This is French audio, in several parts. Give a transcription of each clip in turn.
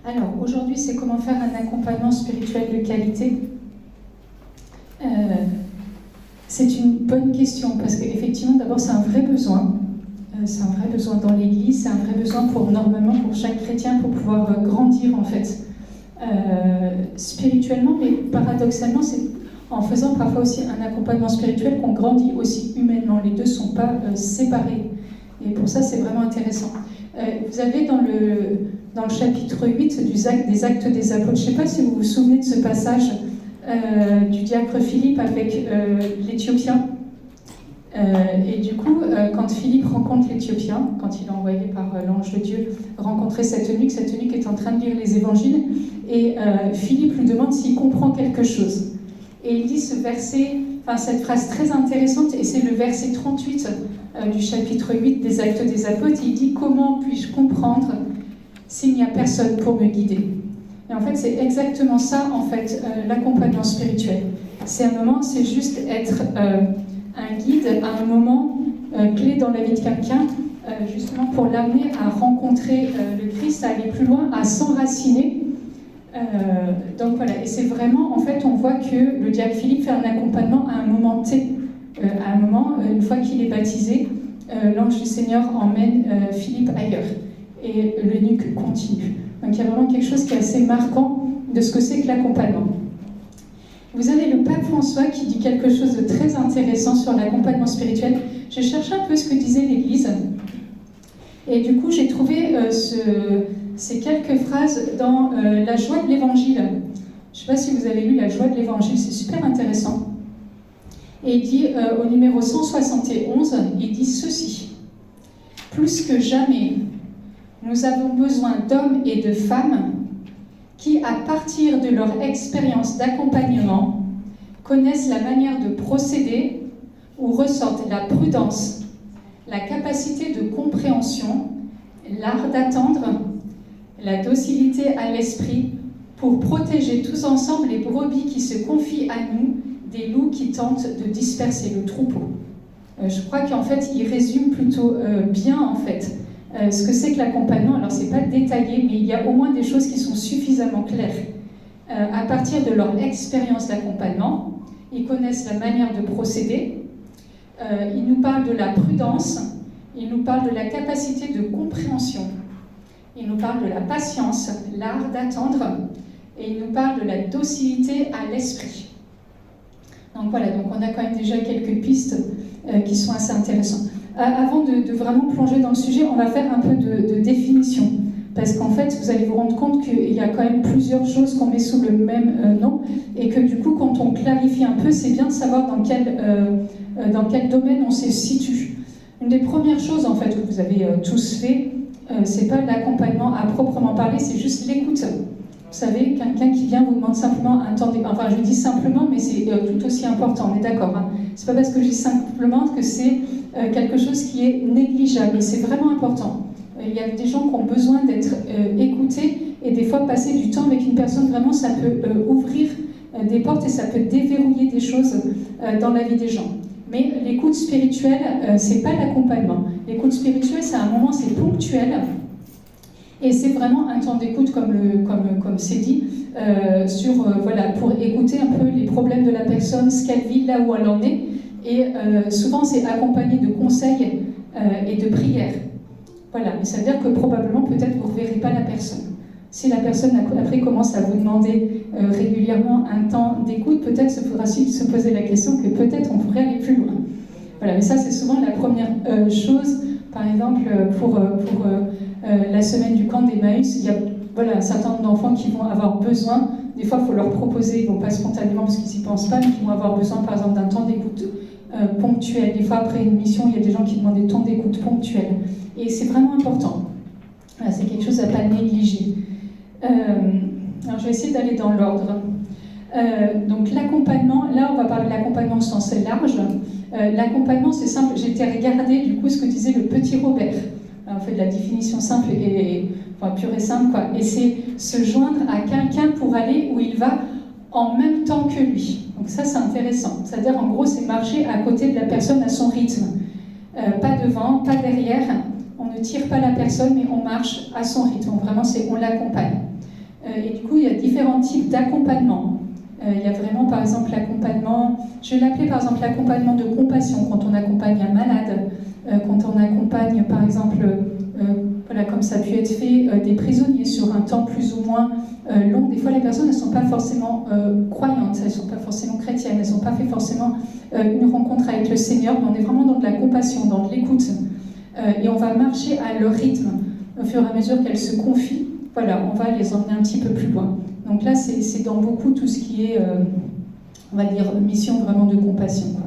Alors, aujourd'hui, c'est comment faire un accompagnement spirituel de qualité. C'est une bonne question, parce qu'effectivement, d'abord, c'est un vrai besoin. C'est un vrai besoin dans l'Église, c'est un vrai besoin normalement pour chaque chrétien pour pouvoir grandir, en fait, spirituellement, mais paradoxalement, c'est en faisant parfois aussi un accompagnement spirituel qu'on grandit aussi humainement. Les deux ne sont pas séparés. Et pour ça, c'est vraiment intéressant. Vous avez dans le chapitre 8 des Actes des Apôtres, je ne sais pas si vous vous souvenez de ce passage du diacre Philippe avec l'Éthiopien. Et du coup, quand Philippe rencontre l'Éthiopien, quand il est envoyé par l'ange de Dieu rencontrer cette eunuque est en train de lire les évangiles, et Philippe lui demande s'il comprend quelque chose. Et il dit ce verset, cette phrase très intéressante, et c'est le verset 38 du chapitre 8 des Actes des Apôtres. Il dit « Comment puis-je comprendre s'il n'y a personne pour me guider ?» Et en fait, c'est exactement ça, en fait, l'accompagnement spirituel. C'est juste être un guide à un moment clé dans la vie de quelqu'un, justement pour l'amener à rencontrer le Christ, à aller plus loin, à s'enraciner. Donc voilà, et c'est vraiment, en fait, on voit que le diacre Philippe fait un accompagnement à un moment T. À un moment, une fois qu'il est baptisé, l'ange du Seigneur emmène Philippe ailleurs. Et l'eunuque continue. Donc il y a vraiment quelque chose qui est assez marquant de ce que c'est que l'accompagnement. Vous avez le pape François qui dit quelque chose de très intéressant sur l'accompagnement spirituel. J'ai cherché un peu ce que disait l'Église. Et du coup, j'ai trouvé ces quelques phrases dans La joie de l'Évangile. Je ne sais pas si vous avez lu La joie de l'Évangile, c'est super intéressant. Et il dit, au numéro 171, il dit ceci. « Plus que jamais, nous avons besoin d'hommes et de femmes qui, à partir de leur expérience d'accompagnement, connaissent la manière de procéder où ressortent la prudence, la capacité de compréhension, l'art d'attendre, la docilité à l'esprit pour protéger tous ensemble les brebis qui se confient à nous des loups qui tentent de disperser le troupeau. » Je crois qu'en fait, il résume plutôt bien, en fait, ce que c'est que l'accompagnement. Alors, c'est pas détaillé, mais il y a au moins des choses qui sont suffisamment claires. À partir de leur expérience d'accompagnement, ils connaissent la manière de procéder, ils nous parlent de la prudence, ils nous parlent de la capacité de compréhension, ils nous parlent de la patience, l'art d'attendre, et ils nous parlent de la docilité à l'esprit. Donc voilà, donc on a quand même déjà quelques pistes qui sont assez intéressantes. Avant de vraiment plonger dans le sujet, on va faire un peu de définition. Parce qu'en fait, vous allez vous rendre compte qu'il y a quand même plusieurs choses qu'on met sous le même nom. Et que du coup, quand on clarifie un peu, c'est bien de savoir dans quel domaine on se situe. Une des premières choses, en fait, que vous avez tous fait, c'est pas l'accompagnement à proprement parler, c'est juste l'écoute. Vous savez, quelqu'un qui vient vous demande simplement un temps d'écoute. Enfin, je dis simplement, mais c'est tout aussi important, on est d'accord. Hein. C'est pas parce que je dis simplement que c'est quelque chose qui est négligeable. C'est vraiment important. Il y a des gens qui ont besoin d'être écoutés, et des fois, passer du temps avec une personne, vraiment, ça peut ouvrir des portes et ça peut déverrouiller des choses dans la vie des gens. Mais l'écoute spirituelle, c'est pas l'accompagnement. L'écoute spirituelle, c'est un moment, c'est ponctuel. Et c'est vraiment un temps d'écoute, comme c'est dit, pour écouter un peu les problèmes de la personne, ce qu'elle vit, là où elle en est. Et souvent, c'est accompagné de conseils et de prières. Voilà, mais ça veut dire que probablement, peut-être, vous ne reverrez pas la personne. Si la personne, après, commence à vous demander régulièrement un temps d'écoute, peut-être se faudra se poser la question que peut-être on pourrait aller plus loin. Voilà, mais ça, c'est souvent la première chose. Par exemple, pour la semaine du camp d'Emmaüs, il y a un certain nombre d'enfants qui vont avoir besoin, des fois il faut leur proposer, ils ne vont pas spontanément parce qu'ils n'y pensent pas, mais qui vont avoir besoin par exemple d'un temps d'écoute ponctuel. Des fois après une mission, il y a des gens qui demandent des temps d'écoute ponctuels. Et c'est vraiment important. Voilà, c'est quelque chose à ne pas négliger. Alors je vais essayer d'aller dans l'ordre. Donc l'accompagnement, là on va parler de l'accompagnement au sens large. L'accompagnement c'est simple, j'ai été regarder du coup ce que disait le petit Robert. On fait de la définition simple pure et simple, quoi. Et c'est se joindre à quelqu'un pour aller où il va en même temps que lui. Donc ça, c'est intéressant. C'est-à-dire, en gros, c'est marcher à côté de la personne à son rythme. Pas devant, pas derrière. On ne tire pas la personne, mais on marche à son rythme. Vraiment, on l'accompagne. Et du coup, il y a différents types d'accompagnement. Il y a vraiment, par exemple, l'accompagnement, je vais l'appeler par exemple l'accompagnement de compassion, quand on accompagne un malade, quand on accompagne, par exemple, voilà, comme ça a pu être fait, des prisonniers sur un temps plus ou moins long. Des fois, les personnes ne sont pas forcément croyantes, elles ne sont pas forcément chrétiennes, elles n'ont pas fait forcément une rencontre avec le Seigneur, mais on est vraiment dans de la compassion, dans de l'écoute. Et on va marcher à leur rythme, au fur et à mesure qu'elles se confient. Voilà, on va les emmener un petit peu plus loin. Donc là, c'est dans beaucoup tout ce qui est, on va dire, mission vraiment de compassion, quoi.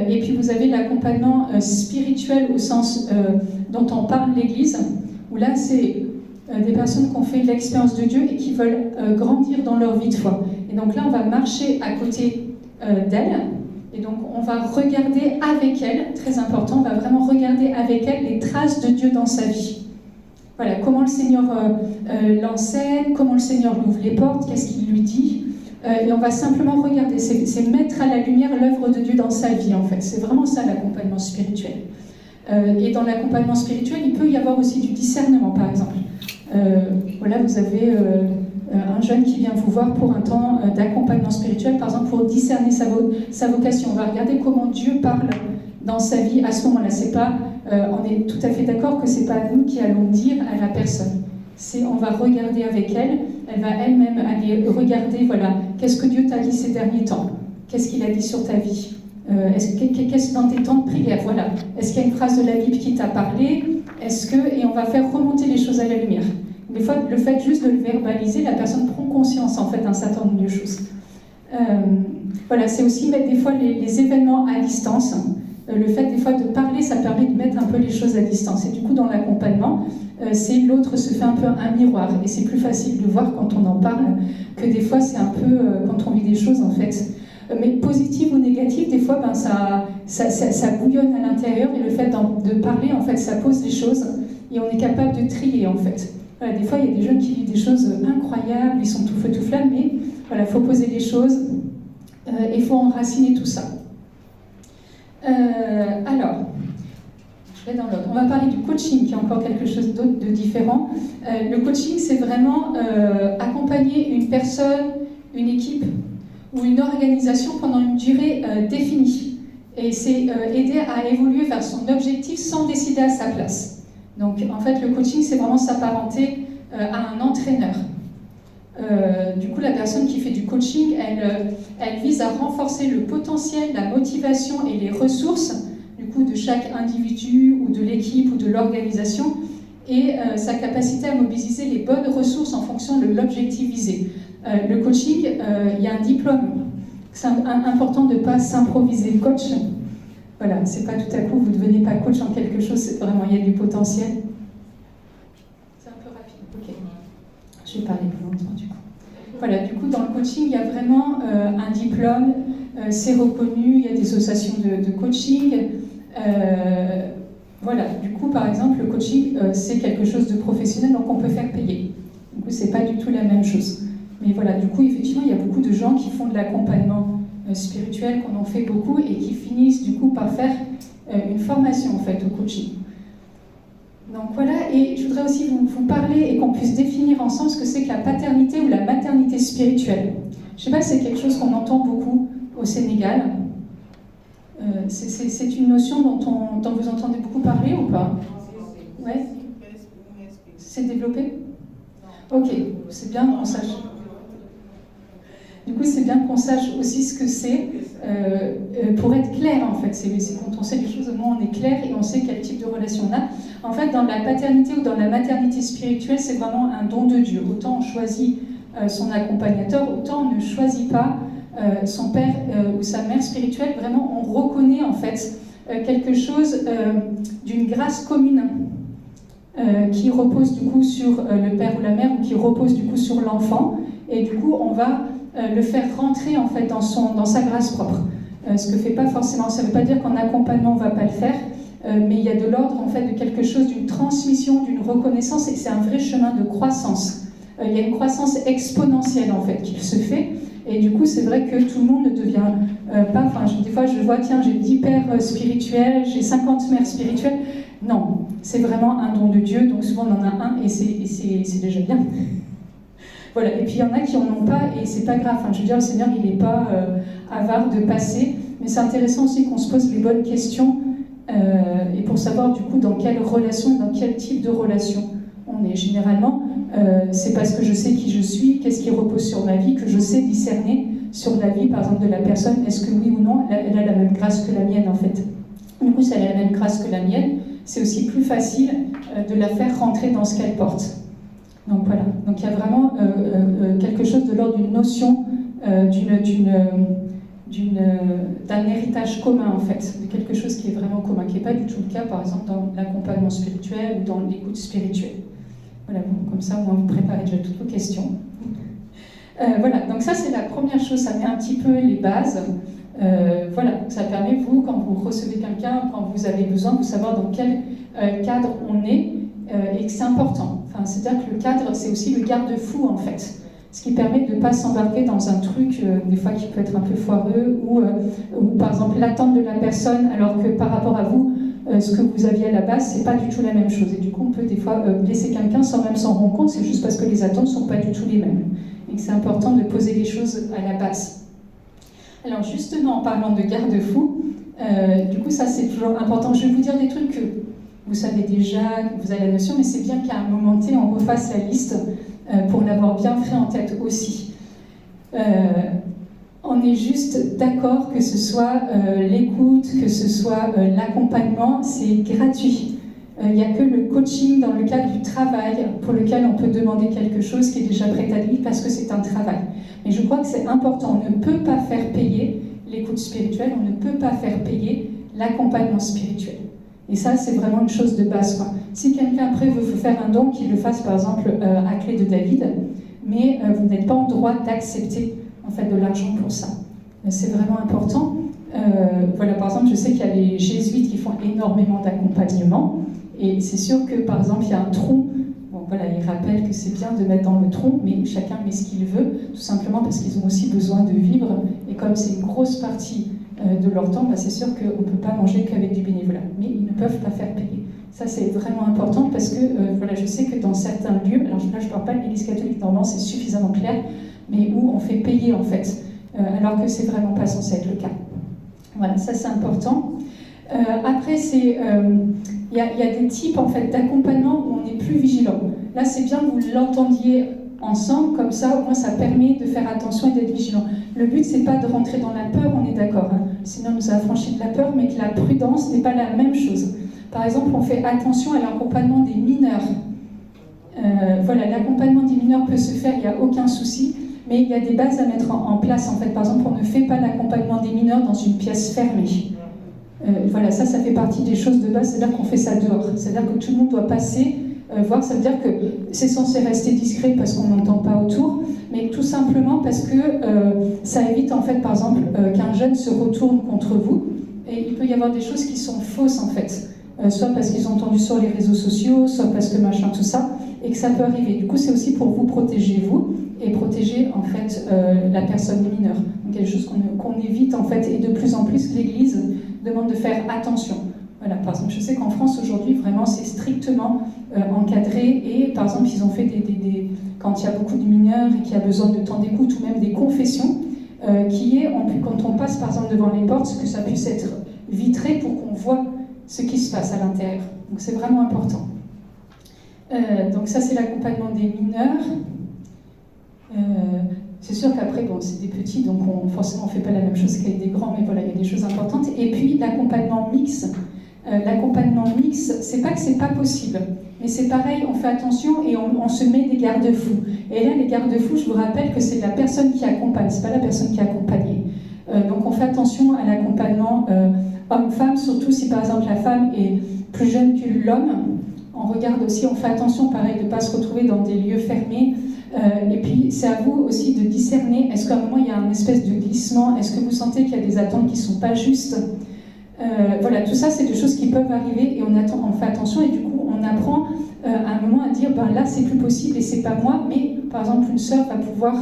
Et puis vous avez l'accompagnement spirituel au sens dont on parle l'Église, où là c'est des personnes qui ont fait l'expérience de Dieu et qui veulent grandir dans leur vie de foi. Et donc là on va marcher à côté d'elles, et donc on va regarder avec elles, très important, on va vraiment regarder avec elles les traces de Dieu dans sa vie. Voilà, comment le Seigneur l'enseigne, comment le Seigneur lui ouvre les portes, qu'est-ce qu'il lui dit. Et on va simplement regarder, c'est mettre à la lumière l'œuvre de Dieu dans sa vie, en fait. C'est vraiment ça, l'accompagnement spirituel. Et dans l'accompagnement spirituel, il peut y avoir aussi du discernement, par exemple. Voilà, vous avez un jeune qui vient vous voir pour un temps d'accompagnement spirituel, par exemple, pour discerner sa vocation. On va regarder comment Dieu parle dans sa vie à ce moment-là. C'est pas, on est tout à fait d'accord que c'est pas nous qui allons dire à la personne. On va regarder avec elle, elle va elle-même aller regarder, voilà, qu'est-ce que Dieu t'a dit ces derniers temps, qu'est-ce qu'il a dit sur ta vie, qu'est-ce dans tes temps de prière, voilà, est-ce qu'il y a une phrase de la Bible qui t'a parlé, et on va faire remonter les choses à la lumière. Des fois, le fait juste de le verbaliser, la personne prend conscience en fait d'un certain nombre de choses. Voilà, c'est aussi mettre des fois les événements à distance. Le fait des fois de parler, ça permet de mettre un peu les choses à distance. Et du coup, dans l'accompagnement, c'est l'autre se fait un peu un miroir. Et c'est plus facile de voir quand on en parle que des fois, c'est un peu quand on vit des choses, en fait. Mais positives ou négatives, des fois, ça bouillonne à l'intérieur. Et le fait de parler, en fait, ça pose des choses. Et on est capable de trier, en fait. Voilà, des fois, il y a des jeunes qui vivent des choses incroyables, ils sont tout feu, tout flamme, mais voilà, il faut poser les choses et il faut enraciner tout ça. Alors, je vais dans l'autre. On va parler du coaching, qui est encore quelque chose d'autre de différent. Le coaching, c'est vraiment accompagner une personne, une équipe ou une organisation pendant une durée définie. Et c'est aider à évoluer vers son objectif sans décider à sa place. Donc, en fait, le coaching, c'est vraiment s'apparenter à un entraîneur. Du coup, la personne qui fait du coaching, elle vise à renforcer le potentiel, la motivation et les ressources du coup, de chaque individu ou de l'équipe ou de l'organisation et sa capacité à mobiliser les bonnes ressources en fonction de l'objectif visé. Le coaching, il y a un diplôme. C'est important de ne pas s'improviser coach. Voilà, c'est pas tout à coup, vous ne devenez pas coach en quelque chose, c'est vraiment, il y a du potentiel. C'est un peu rapide, ok. Je vais parler plus longtemps du coup. Voilà, du coup, dans le coaching, il y a vraiment un diplôme, c'est reconnu, il y a des associations de coaching. Voilà, du coup, par exemple, le coaching, c'est quelque chose de professionnel, donc on peut faire payer. Du coup, c'est pas du tout la même chose. Mais voilà, du coup, effectivement, il y a beaucoup de gens qui font de l'accompagnement spirituel, qu'on en fait beaucoup, et qui finissent, du coup, par faire une formation, en fait, au coaching. Donc voilà, et je voudrais aussi vous parler et qu'on puisse définir ensemble ce que c'est que la paternité ou la maternité spirituelle. Je ne sais pas si c'est quelque chose qu'on entend beaucoup au Sénégal. C'est une notion dont vous entendez beaucoup parler ou pas? Ouais. C'est développé? Ok, c'est bien qu'on sache. Du coup, c'est bien qu'on sache aussi ce que c'est pour être clair, en fait. C'est quand on sait les choses, au moins on est clair et on sait quel type de relation on a. En fait, dans la paternité ou dans la maternité spirituelle, c'est vraiment un don de Dieu. Autant on choisit son accompagnateur, autant on ne choisit pas son père ou sa mère spirituelle. Vraiment, on reconnaît en fait quelque chose d'une grâce commune qui repose du coup sur le père ou la mère ou qui repose du coup sur l'enfant. Et du coup, on va le faire rentrer en fait dans sa grâce propre. Ce que fait pas forcément, ça ne veut pas dire qu'en accompagnement on ne va pas le faire, mais il y a de l'ordre en fait de quelque chose, d'une transmission, d'une reconnaissance, et c'est un vrai chemin de croissance. Il y a une croissance exponentielle en fait qui se fait, et du coup c'est vrai que tout le monde ne devient pas. Enfin, des fois je vois, tiens, j'ai 10 pères spirituels, j'ai 50 mères spirituelles. Non, c'est vraiment un don de Dieu, donc souvent on en a un et c'est déjà bien. Voilà. Et puis il y en a qui en ont pas, et c'est pas grave. Enfin, je veux dire, le Seigneur, il n'est pas avare de passer, mais c'est intéressant aussi qu'on se pose les bonnes questions, et pour savoir du coup dans quelle relation, dans quel type de relation on est. Généralement, c'est parce que je sais qui je suis, qu'est-ce qui repose sur ma vie, que je sais discerner sur la vie, par exemple, de la personne, est-ce que oui ou non, elle a la même grâce que la mienne, en fait. Du coup, si elle a la même grâce que la mienne, c'est aussi plus facile de la faire rentrer dans ce qu'elle porte. Donc voilà, donc il y a vraiment quelque chose de l'ordre d'une notion, d'un héritage commun, en fait, de quelque chose qui est vraiment commun, qui n'est pas du tout le cas, par exemple, dans l'accompagnement spirituel ou dans l'écoute spirituelle. Voilà, bon, comme ça, au moins, vous préparez déjà toutes vos questions. Voilà, donc ça c'est la première chose, ça met un petit peu les bases. Voilà, ça permet, vous, quand vous recevez quelqu'un, quand vous avez besoin, de savoir dans quel cadre on est, et que c'est important. Enfin, c'est-à-dire que le cadre, c'est aussi le garde-fou, en fait. Ce qui permet de ne pas s'embarquer dans un truc, des fois, qui peut être un peu foireux, ou par exemple, l'attente de la personne, alors que par rapport à vous, ce que vous aviez à la base, c'est pas du tout la même chose. Et du coup, on peut des fois blesser quelqu'un sans même s'en rendre compte, c'est juste parce que les attentes ne sont pas du tout les mêmes. Et que c'est important de poser les choses à la base. Alors justement, en parlant de garde-fou, du coup ça c'est toujours important. Je vais vous dire des trucs que vous savez déjà, que vous avez la notion, mais c'est bien qu'à un moment T, on refasse la liste pour l'avoir bien frais en tête aussi. On est juste d'accord que ce soit l'écoute, que ce soit l'accompagnement, c'est gratuit. Il n'y a que le coaching dans le cadre du travail pour lequel on peut demander quelque chose qui est déjà préétabli parce que c'est un travail. Mais je crois que c'est important. On ne peut pas faire payer l'écoute spirituelle, on ne peut pas faire payer l'accompagnement spirituel. Et ça, c'est vraiment une chose de base, quoi. Si quelqu'un après veut faire un don, qu'il le fasse par exemple à Clé de David, mais vous n'êtes pas en droit d'accepter en fait de l'argent pour ça. C'est vraiment important. Voilà, par exemple, je sais qu'il y a les jésuites qui font énormément d'accompagnement. Et c'est sûr que, par exemple, il y a un tronc. Bon, voilà, ils rappellent que c'est bien de mettre dans le tronc, mais chacun met ce qu'il veut, tout simplement parce qu'ils ont aussi besoin de vivre. Et comme c'est une grosse partie de leur temps, bah, c'est sûr qu'on ne peut pas manger qu'avec du bénévolat. Mais ils ne peuvent pas faire payer. Ça, c'est vraiment important parce que, voilà, je sais que dans certains lieux, alors là, je ne parle pas de l'Église catholique, normalement, c'est suffisamment clair, mais où on fait payer, en fait, alors que c'est vraiment pas censé être le cas. Voilà, ça, c'est important. Après, c'est... Il y a des types en fait, d'accompagnement où on est plus vigilant. Là, c'est bien que vous l'entendiez ensemble, comme ça, au moins ça permet de faire attention et d'être vigilant. Le but, c'est pas de rentrer dans la peur, on est d'accord. Hein. Sinon, on nous a affranchis de la peur, mais que la prudence n'est pas la même chose. Par exemple, on fait attention à l'accompagnement des mineurs. Voilà, l'accompagnement des mineurs peut se faire, il n'y a aucun souci, mais il y a des bases à mettre en place. En fait, par exemple, on ne fait pas l'accompagnement des mineurs dans une pièce fermée. Voilà, ça fait partie des choses de base, c'est-à-dire qu'on fait ça dehors. C'est-à-dire que tout le monde doit passer, voir, ça veut dire que c'est censé rester discret parce qu'on n'entend pas autour, mais tout simplement parce que ça évite en fait, par exemple, qu'un jeune se retourne contre vous, et il peut y avoir des choses qui sont fausses en fait, soit parce qu'ils ont entendu sur les réseaux sociaux, soit parce que machin, tout ça, et que ça peut arriver. Du coup, c'est aussi pour vous protéger vous, et protéger en fait la personne mineure. Donc il y a des choses qu'on évite en fait, et de plus en plus l'Église demande de faire attention. Voilà, par exemple, je sais qu'en France aujourd'hui, vraiment, c'est strictement encadré, et par exemple, ils ont fait quand il y a beaucoup de mineurs et qu'il y a besoin de temps d'écoute ou même des confessions, qui est, quand on passe par exemple devant les portes, que ça puisse être vitré pour qu'on voit ce qui se passe à l'intérieur. Donc c'est vraiment important. Donc ça, c'est l'accompagnement des mineurs. C'est sûr qu'après, bon, c'est des petits, donc forcément on ne fait pas la même chose qu'avec des grands, mais voilà, il y a des choses importantes. Et puis l'accompagnement mixte. L'accompagnement mixte, c'est pas que c'est pas possible, mais c'est pareil, on fait attention et on se met des garde-fous. Et là, les garde-fous, je vous rappelle que c'est la personne qui accompagne, c'est pas la personne qui est accompagnée. Donc on fait attention à l'accompagnement homme-femme, surtout si par exemple la femme est plus jeune que l'homme. On regarde aussi, on fait attention pareil de ne pas se retrouver dans des lieux fermés. Et puis c'est à vous aussi de discerner, est-ce qu'à un moment il y a une espèce de glissement, est-ce que vous sentez qu'il y a des attentes qui ne sont pas justes. Voilà, tout ça c'est des choses qui peuvent arriver et on fait attention, et du coup on apprend à un moment à dire ben là c'est plus possible et c'est pas moi, mais par exemple une sœur va pouvoir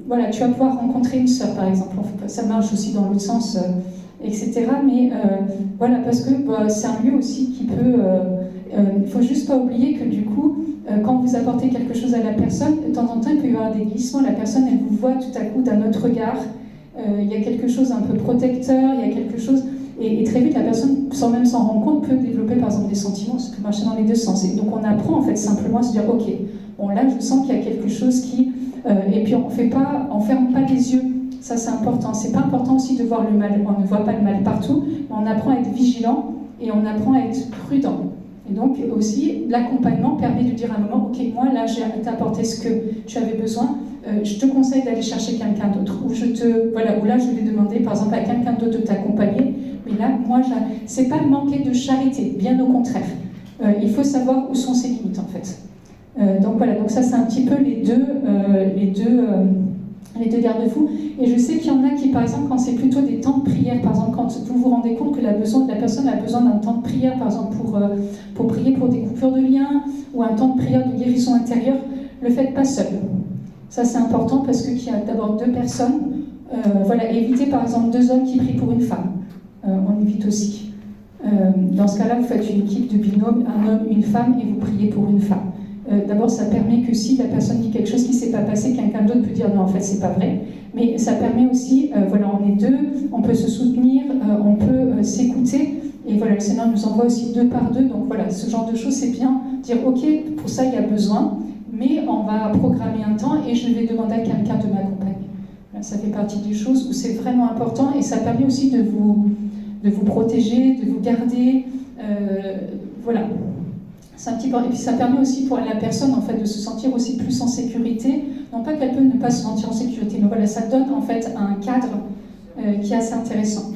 voilà, tu vas pouvoir rencontrer une sœur par exemple, ça marche aussi dans l'autre sens, etc. Mais voilà, parce que c'est un lieu aussi qui peut Il ne faut juste pas oublier que du coup, quand vous apportez quelque chose à la personne, de temps en temps, il peut y avoir des glissements. La personne, elle vous voit tout à coup d'un autre regard. Il y a quelque chose un peu protecteur, il y a quelque chose... Et très vite, la personne, sans même s'en rendre compte, peut développer par exemple des sentiments, ça peut marcher dans les deux sens. Et donc on apprend en fait simplement à se dire, ok, bon là je sens qu'il y a quelque chose qui... et puis on ferme pas les yeux, ça c'est important. C'est pas important aussi de voir le mal, on ne voit pas le mal partout, mais on apprend à être vigilant et on apprend à être prudent. Et donc aussi, l'accompagnement permet de dire à un moment, ok, moi là j'ai apporté ce que tu avais besoin, je te conseille d'aller chercher quelqu'un d'autre, ou là je vais demander par exemple à quelqu'un d'autre de t'accompagner, mais là moi c'est pas manquer de charité, bien au contraire. Il faut savoir où sont ses limites en fait. Donc voilà, donc ça c'est un petit peu les deux garde-fous. Et je sais qu'il y en a qui, par exemple, quand c'est plutôt des temps de prière, par exemple, quand vous vous rendez compte que la personne a besoin d'un temps de prière, par exemple, pour prier pour des coupures de liens, ou un temps de prière de guérison intérieure, le faites pas seul. Ça c'est important parce qu'il y a d'abord deux personnes. Évitez par exemple 2 hommes qui prient pour une femme. On évite aussi. Dans ce cas-là, vous faites une équipe de binôme, un homme, une femme, et vous priez pour une femme. D'abord, ça permet que si la personne dit quelque chose qui ne s'est pas passé, quelqu'un d'autre peut dire non, en fait, c'est pas vrai. Mais ça permet aussi, on est 2, on peut se soutenir, on peut s'écouter. Et voilà, le Seigneur nous envoie aussi 2 par 2. Donc voilà, ce genre de choses, c'est bien dire, ok, pour ça, il y a besoin, mais on va programmer un temps et je vais demander à quelqu'un de m'accompagner. Voilà, ça fait partie des choses où c'est vraiment important et ça permet aussi de vous protéger, de vous garder. Voilà. C'est un petit peu... Et puis ça permet aussi pour la personne en fait, de se sentir aussi plus en sécurité. Non pas qu'elle peut ne pas se sentir en sécurité, mais voilà, ça donne en fait un cadre qui est assez intéressant.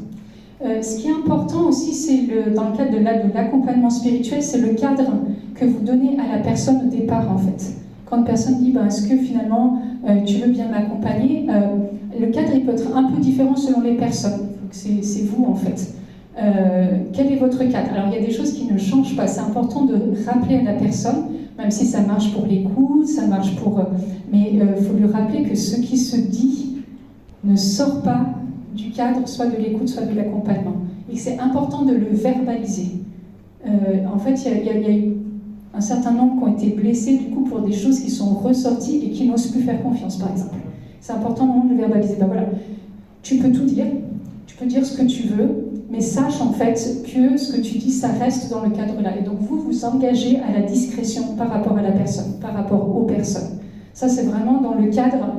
Ce qui est important aussi, c'est dans le cadre de l'accompagnement spirituel, c'est le cadre que vous donnez à la personne au départ en fait. Quand une personne dit est-ce que finalement tu veux bien m'accompagner, le cadre il peut être un peu différent selon les personnes. Donc c'est vous en fait. Quel est votre cadre? Alors il y a des choses qui ne changent pas, c'est important de rappeler à la personne, même si ça marche pour les coups, ça marche pour... mais il faut lui rappeler que ce qui se dit ne sort pas du cadre, soit de l'écoute, soit de l'accompagnement. Et que c'est important de le verbaliser. En fait, il y a eu un certain nombre qui ont été blessés du coup pour des choses qui sont ressorties et qui n'osent plus faire confiance, par exemple. C'est important de le verbaliser. Voilà, tu peux tout dire, tu peux dire ce que tu veux, mais sache en fait que ce que tu dis, ça reste dans le cadre-là. Et donc vous vous engagez à la discrétion par rapport à la personne, par rapport aux personnes. Ça, c'est vraiment dans le cadre.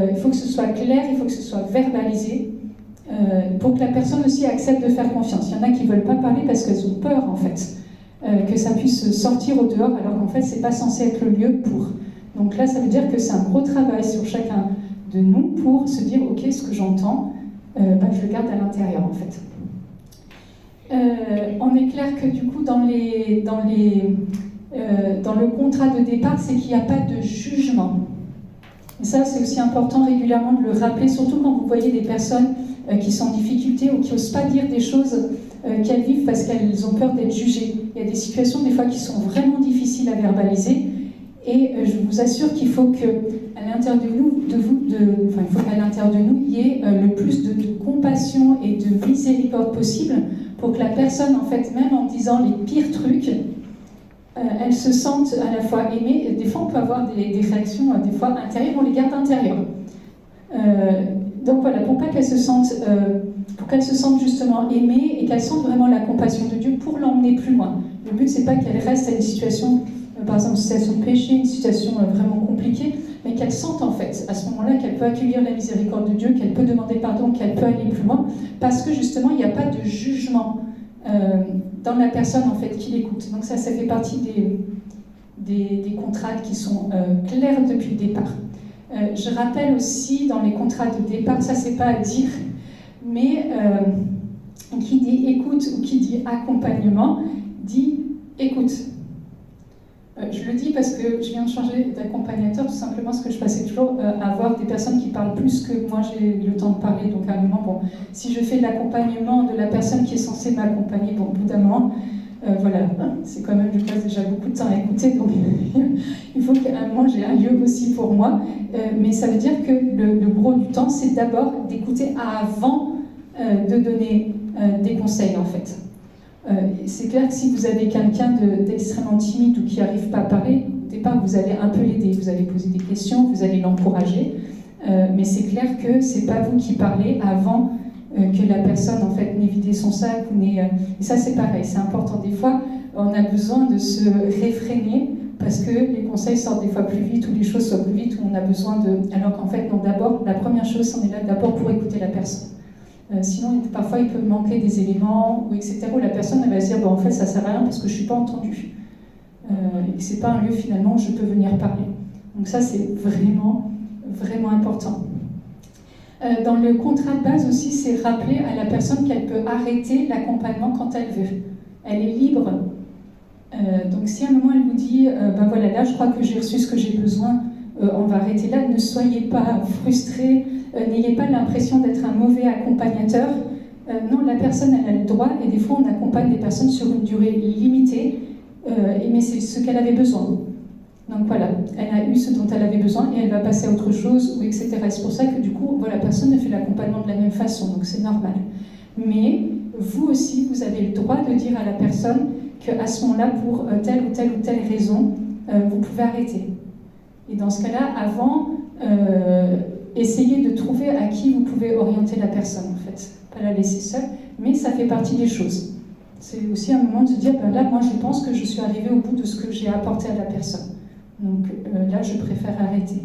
Il faut que ce soit clair, il faut que ce soit verbalisé, pour que la personne aussi accepte de faire confiance. Il y en a qui ne veulent pas parler parce qu'elles ont peur, en fait, que ça puisse sortir au dehors, alors qu'en fait, ce n'est pas censé être le lieu pour. Donc là, ça veut dire que c'est un gros travail sur chacun de nous pour se dire, ok, ce que j'entends, je le garde à l'intérieur, en fait. On est clair que du coup, dans le contrat de départ, c'est qu'il n'y a pas de jugement. Et ça, c'est aussi important régulièrement de le rappeler, surtout quand vous voyez des personnes qui sont en difficulté ou qui n'osent pas dire des choses qu'elles vivent parce qu'elles ont peur d'être jugées. Il y a des situations des fois qui sont vraiment difficiles à verbaliser et je vous assure qu'il faut qu'à l'intérieur de nous, il y ait le plus de compassion et de miséricorde possible pour que la personne, en fait, même en disant les pires trucs, elle se sente à la fois aimée. Des fois, on peut avoir des réactions, des fois intérieures, on les garde intérieures. Donc voilà, pour qu'elle se sente justement aimée et qu'elle sente vraiment la compassion de Dieu pour l'emmener plus loin. Le but, c'est pas qu'elle reste à une situation, par exemple, une situation de péché, une situation vraiment compliquée, mais qu'elle sente en fait, à ce moment-là, qu'elle peut accueillir la miséricorde de Dieu, qu'elle peut demander pardon, qu'elle peut aller plus loin, parce que justement, il n'y a pas de jugement dans la personne en fait qui l'écoute. Donc ça fait partie des contrats qui sont clairs depuis le départ. Je rappelle aussi dans les contrats de départ, ça c'est pas à dire, mais qui dit écoute ou qui dit accompagnement, dit écoute. Je le dis parce que je viens de changer d'accompagnateur, tout simplement parce que je passais toujours à voir des personnes qui parlent plus que moi j'ai le temps de parler. Donc à un moment, si je fais l'accompagnement de la personne qui est censée m'accompagner, au bout d'un moment, c'est quand même, je passe déjà beaucoup de temps à écouter, donc il faut qu'à un moment j'ai un lieu aussi pour moi. Mais ça veut dire que le gros du temps, c'est d'abord d'écouter avant de donner des conseils en fait. C'est clair que si vous avez quelqu'un d'extrêmement timide ou qui n'arrive pas à parler, au départ, vous allez un peu l'aider, vous allez poser des questions, vous allez l'encourager, mais c'est clair que c'est pas vous qui parlez avant que la personne en fait n'ait vidé son sac et ça c'est pareil, c'est important. Des fois, on a besoin de se réfréner parce que les conseils sortent des fois plus vite ou les choses sortent plus vite ou on a besoin de... Alors qu'en fait, non, d'abord, la première chose, on est là d'abord pour écouter la personne. Sinon, parfois, il peut manquer des éléments, ou etc., où la personne elle va se dire bon, en fait, ça ne sert à rien parce que je ne suis pas entendue. Et que ce n'est pas un lieu, finalement, où je peux venir parler. Donc ça, c'est vraiment, vraiment important. Dans le contrat de base aussi, c'est rappeler à la personne qu'elle peut arrêter l'accompagnement quand elle veut. Elle est libre. Donc si à un moment, elle vous dit ben voilà, là, je crois que j'ai reçu ce que j'ai besoin, on va arrêter là, ne soyez pas frustrés. N'ayez pas l'impression d'être un mauvais accompagnateur. Non, la personne, elle a le droit, et des fois, on accompagne des personnes sur une durée limitée, mais c'est ce qu'elle avait besoin. Donc voilà, elle a eu ce dont elle avait besoin, et elle va passer à autre chose, ou etc. Et c'est pour ça que du coup, voilà, personne ne fait l'accompagnement de la même façon, donc c'est normal. Mais vous aussi, vous avez le droit de dire à la personne qu'à ce moment-là, pour telle ou telle ou telle raison, vous pouvez arrêter. Et dans ce cas-là, avant... essayez de trouver à qui vous pouvez orienter la personne, en fait. Pas la laisser seule, mais ça fait partie des choses. C'est aussi un moment de se dire, ben là, moi, je pense que je suis arrivée au bout de ce que j'ai apporté à la personne. Donc là, je préfère arrêter.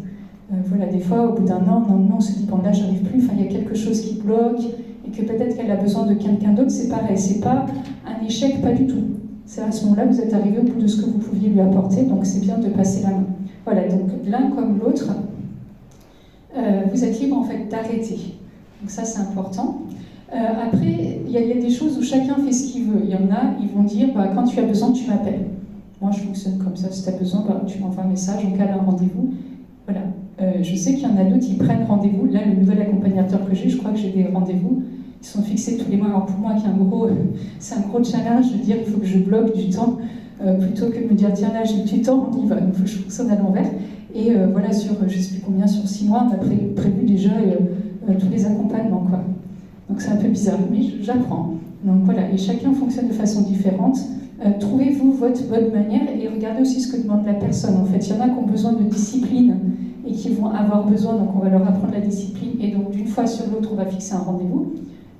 Voilà, des fois, au bout d'un an, non, on se dit, bon, là, j'arrive plus, enfin, il y a quelque chose qui bloque, et que peut-être qu'elle a besoin de quelqu'un d'autre, c'est pareil. C'est pas un échec, pas du tout. C'est à ce moment-là, vous êtes arrivé au bout de ce que vous pouviez lui apporter, donc c'est bien de passer la main. Voilà, donc l'un comme l'autre, vous êtes libre en fait d'arrêter. Donc ça c'est important. Après, il y a des choses où chacun fait ce qu'il veut. Il y en a, ils vont dire bah, quand tu as besoin, tu m'appelles. Moi je fonctionne comme ça, si tu as besoin, bah, tu m'envoies un message, on cale un rendez-vous. Voilà. Je sais qu'il y en a d'autres, ils prennent rendez-vous. Là, le nouvel accompagnateur que j'ai, je crois que j'ai des rendez-vous. Ils sont fixés tous les mois. Alors pour moi, c'est un gros challenge de dire il faut que je bloque du temps plutôt que de me dire tiens là j'ai du temps, on y va. Donc il faut que je fonctionne à l'envers. Et voilà, sur je ne sais plus combien, sur 6 mois, on a prévu déjà tous les accompagnements, quoi. Donc c'est un peu bizarre, mais j'apprends. Donc voilà, et chacun fonctionne de façon différente. Trouvez-vous votre bonne manière et regardez aussi ce que demande la personne. En fait, il y en a qui ont besoin de discipline et qui vont avoir besoin, donc on va leur apprendre la discipline et donc d'une fois sur l'autre, on va fixer un rendez-vous.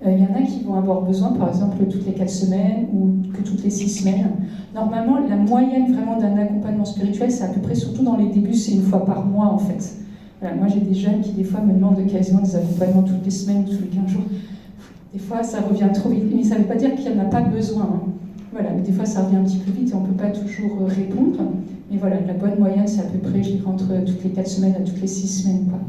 Il y en a qui vont avoir besoin, par exemple, toutes les 4 semaines ou que toutes les 6 semaines. Normalement, la moyenne vraiment d'un accompagnement spirituel, c'est à peu près, surtout dans les débuts, c'est 1 fois par mois en fait. Voilà, moi j'ai des jeunes qui des fois me demandent quasiment des accompagnements toutes les semaines ou tous les 15 jours. Des fois ça revient trop vite, mais ça ne veut pas dire qu'il n'y en a pas besoin. Hein. Voilà, mais des fois ça revient un petit peu vite et on ne peut pas toujours répondre. Mais voilà, la bonne moyenne c'est à peu près, je dirais, entre toutes les 4 semaines à toutes les 6 semaines. Quoi.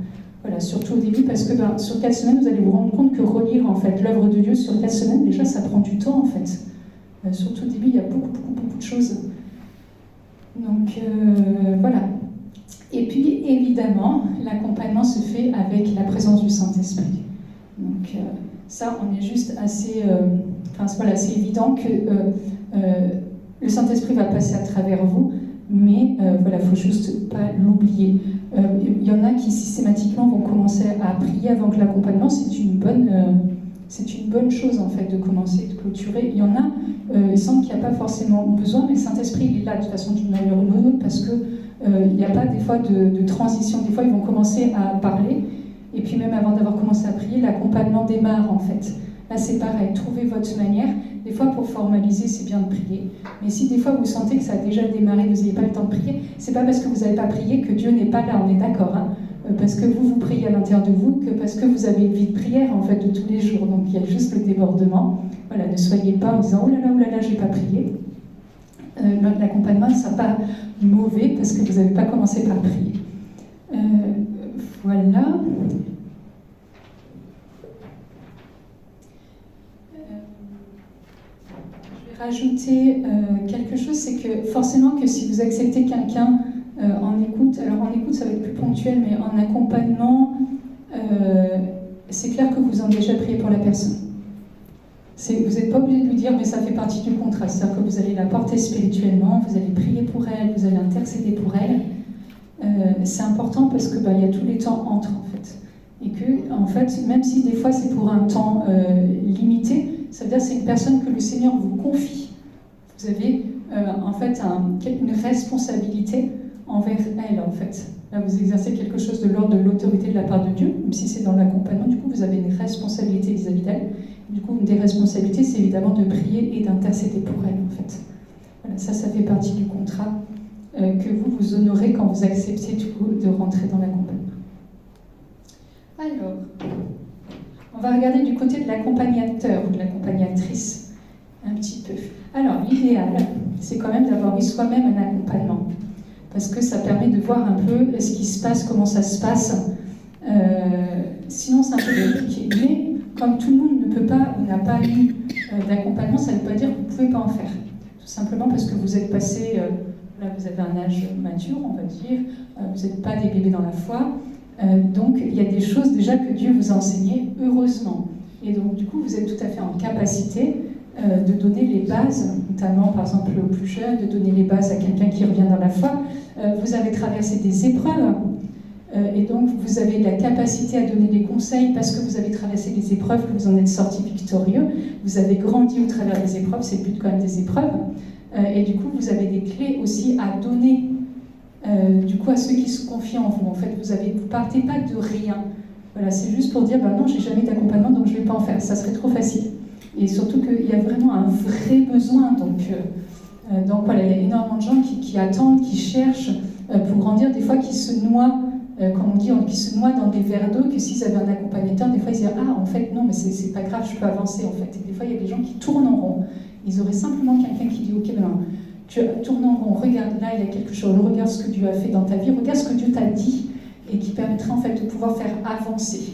Voilà, surtout au début, parce que sur 4 semaines, vous allez vous rendre compte que relire en fait l'œuvre de Dieu sur 4 semaines, déjà ça prend du temps en fait. Surtout au début, il y a beaucoup de choses. Donc voilà. Et puis évidemment, l'accompagnement se fait avec la présence du Saint-Esprit. Donc ça, on est juste assez... voilà, c'est évident que le Saint-Esprit va passer à travers vous, mais voilà, il ne faut juste pas l'oublier. Il y en a qui systématiquement vont commencer à prier avant que l'accompagnement, c'est une bonne chose en fait de commencer, de clôturer. Il y en a, il semble qu'il n'y a pas forcément besoin, mais le Saint-Esprit il est là de toute façon d'une manière ou d'une autre parce que il n'y a pas des fois de transition. Des fois ils vont commencer à parler et puis même avant d'avoir commencé à prier, l'accompagnement démarre en fait. Là c'est pareil, trouvez votre manière. Des fois pour formaliser c'est bien de prier, mais si des fois vous sentez que ça a déjà démarré, que vous n'avez pas le temps de prier, c'est pas parce que vous n'avez pas prié que Dieu n'est pas là, on est d'accord, hein, parce que vous priez à l'intérieur de vous, que parce que vous avez une vie de prière en fait de tous les jours, donc il y a juste le débordement. Voilà, ne soyez pas en disant oh là là, j'ai pas prié. L'accompagnement ne sera pas mauvais parce que vous n'avez pas commencé par prier. Voilà. Rajouter quelque chose, c'est que forcément que si vous acceptez quelqu'un en écoute, alors en écoute ça va être plus ponctuel, mais en accompagnement, c'est clair que vous en avez déjà prié pour la personne. Vous n'êtes pas obligé de lui dire, mais ça fait partie du contrat, c'est-à-dire que vous allez la porter spirituellement, vous allez prier pour elle, vous allez intercéder pour elle. C'est important parce que y a tous les temps entre en fait. Et que, en fait, même si des fois c'est pour un temps limité, ça veut dire que c'est une personne que le Seigneur vous confie. Vous avez en fait une responsabilité envers elle, en fait. Là, vous exercez quelque chose de l'ordre de l'autorité de la part de Dieu, même si c'est dans l'accompagnement, du coup, vous avez une responsabilité vis-à-vis d'elle. Du coup, une des responsabilités, c'est évidemment de prier et d'intercéder pour elle, en fait. Voilà, ça fait partie du contrat que vous honorez quand vous acceptez, du coup, de rentrer dans l'accompagnement. Alors, on va regarder du côté de l'accompagnateur ou de l'accompagnatrice, un petit peu. Alors, l'idéal, c'est quand même d'avoir eu soi-même un accompagnement, parce que ça permet de voir un peu ce qui se passe, comment ça se passe. Sinon, c'est un peu compliqué. Mais comme tout le monde ne peut pas ou n'a pas eu d'accompagnement, ça ne veut pas dire que vous ne pouvez pas en faire. Tout simplement parce que vous êtes passé, là vous avez un âge mature, on va dire, vous n'êtes pas des bébés dans la foi. Donc il y a des choses déjà que Dieu vous a enseignées, heureusement. Et donc du coup, vous êtes tout à fait en capacité de donner les bases, notamment par exemple aux plus jeunes, de donner les bases à quelqu'un qui revient dans la foi. Vous avez traversé des épreuves, et donc vous avez la capacité à donner des conseils parce que vous avez traversé des épreuves, que vous en êtes sorti victorieux. Vous avez grandi au travers des épreuves, c'est le but quand même des épreuves. Et du coup, vous avez des clés aussi à donner du coup à ceux qui se confient en vous. En fait, vous partez pas de rien. Voilà, c'est juste pour dire, non, j'ai jamais d'accompagnement, donc je vais pas en faire. Ça serait trop facile. Et surtout qu'il y a vraiment un vrai besoin. Donc voilà, il y a énormément de gens qui attendent, qui cherchent pour grandir, des fois qui se noient, comme on dit, qui se noient dans des verres d'eau, que s'ils avaient un accompagnateur, des fois ils disent, en fait non, mais c'est pas grave, je peux avancer en fait. Et des fois il y a des gens qui tournent en rond. Ils auraient simplement quelqu'un qui dit, ok, tu tournes en rond, regarde, là il y a quelque chose, regarde ce que Dieu a fait dans ta vie, regarde ce que Dieu t'a dit, et qui permettrait en fait de pouvoir faire avancer.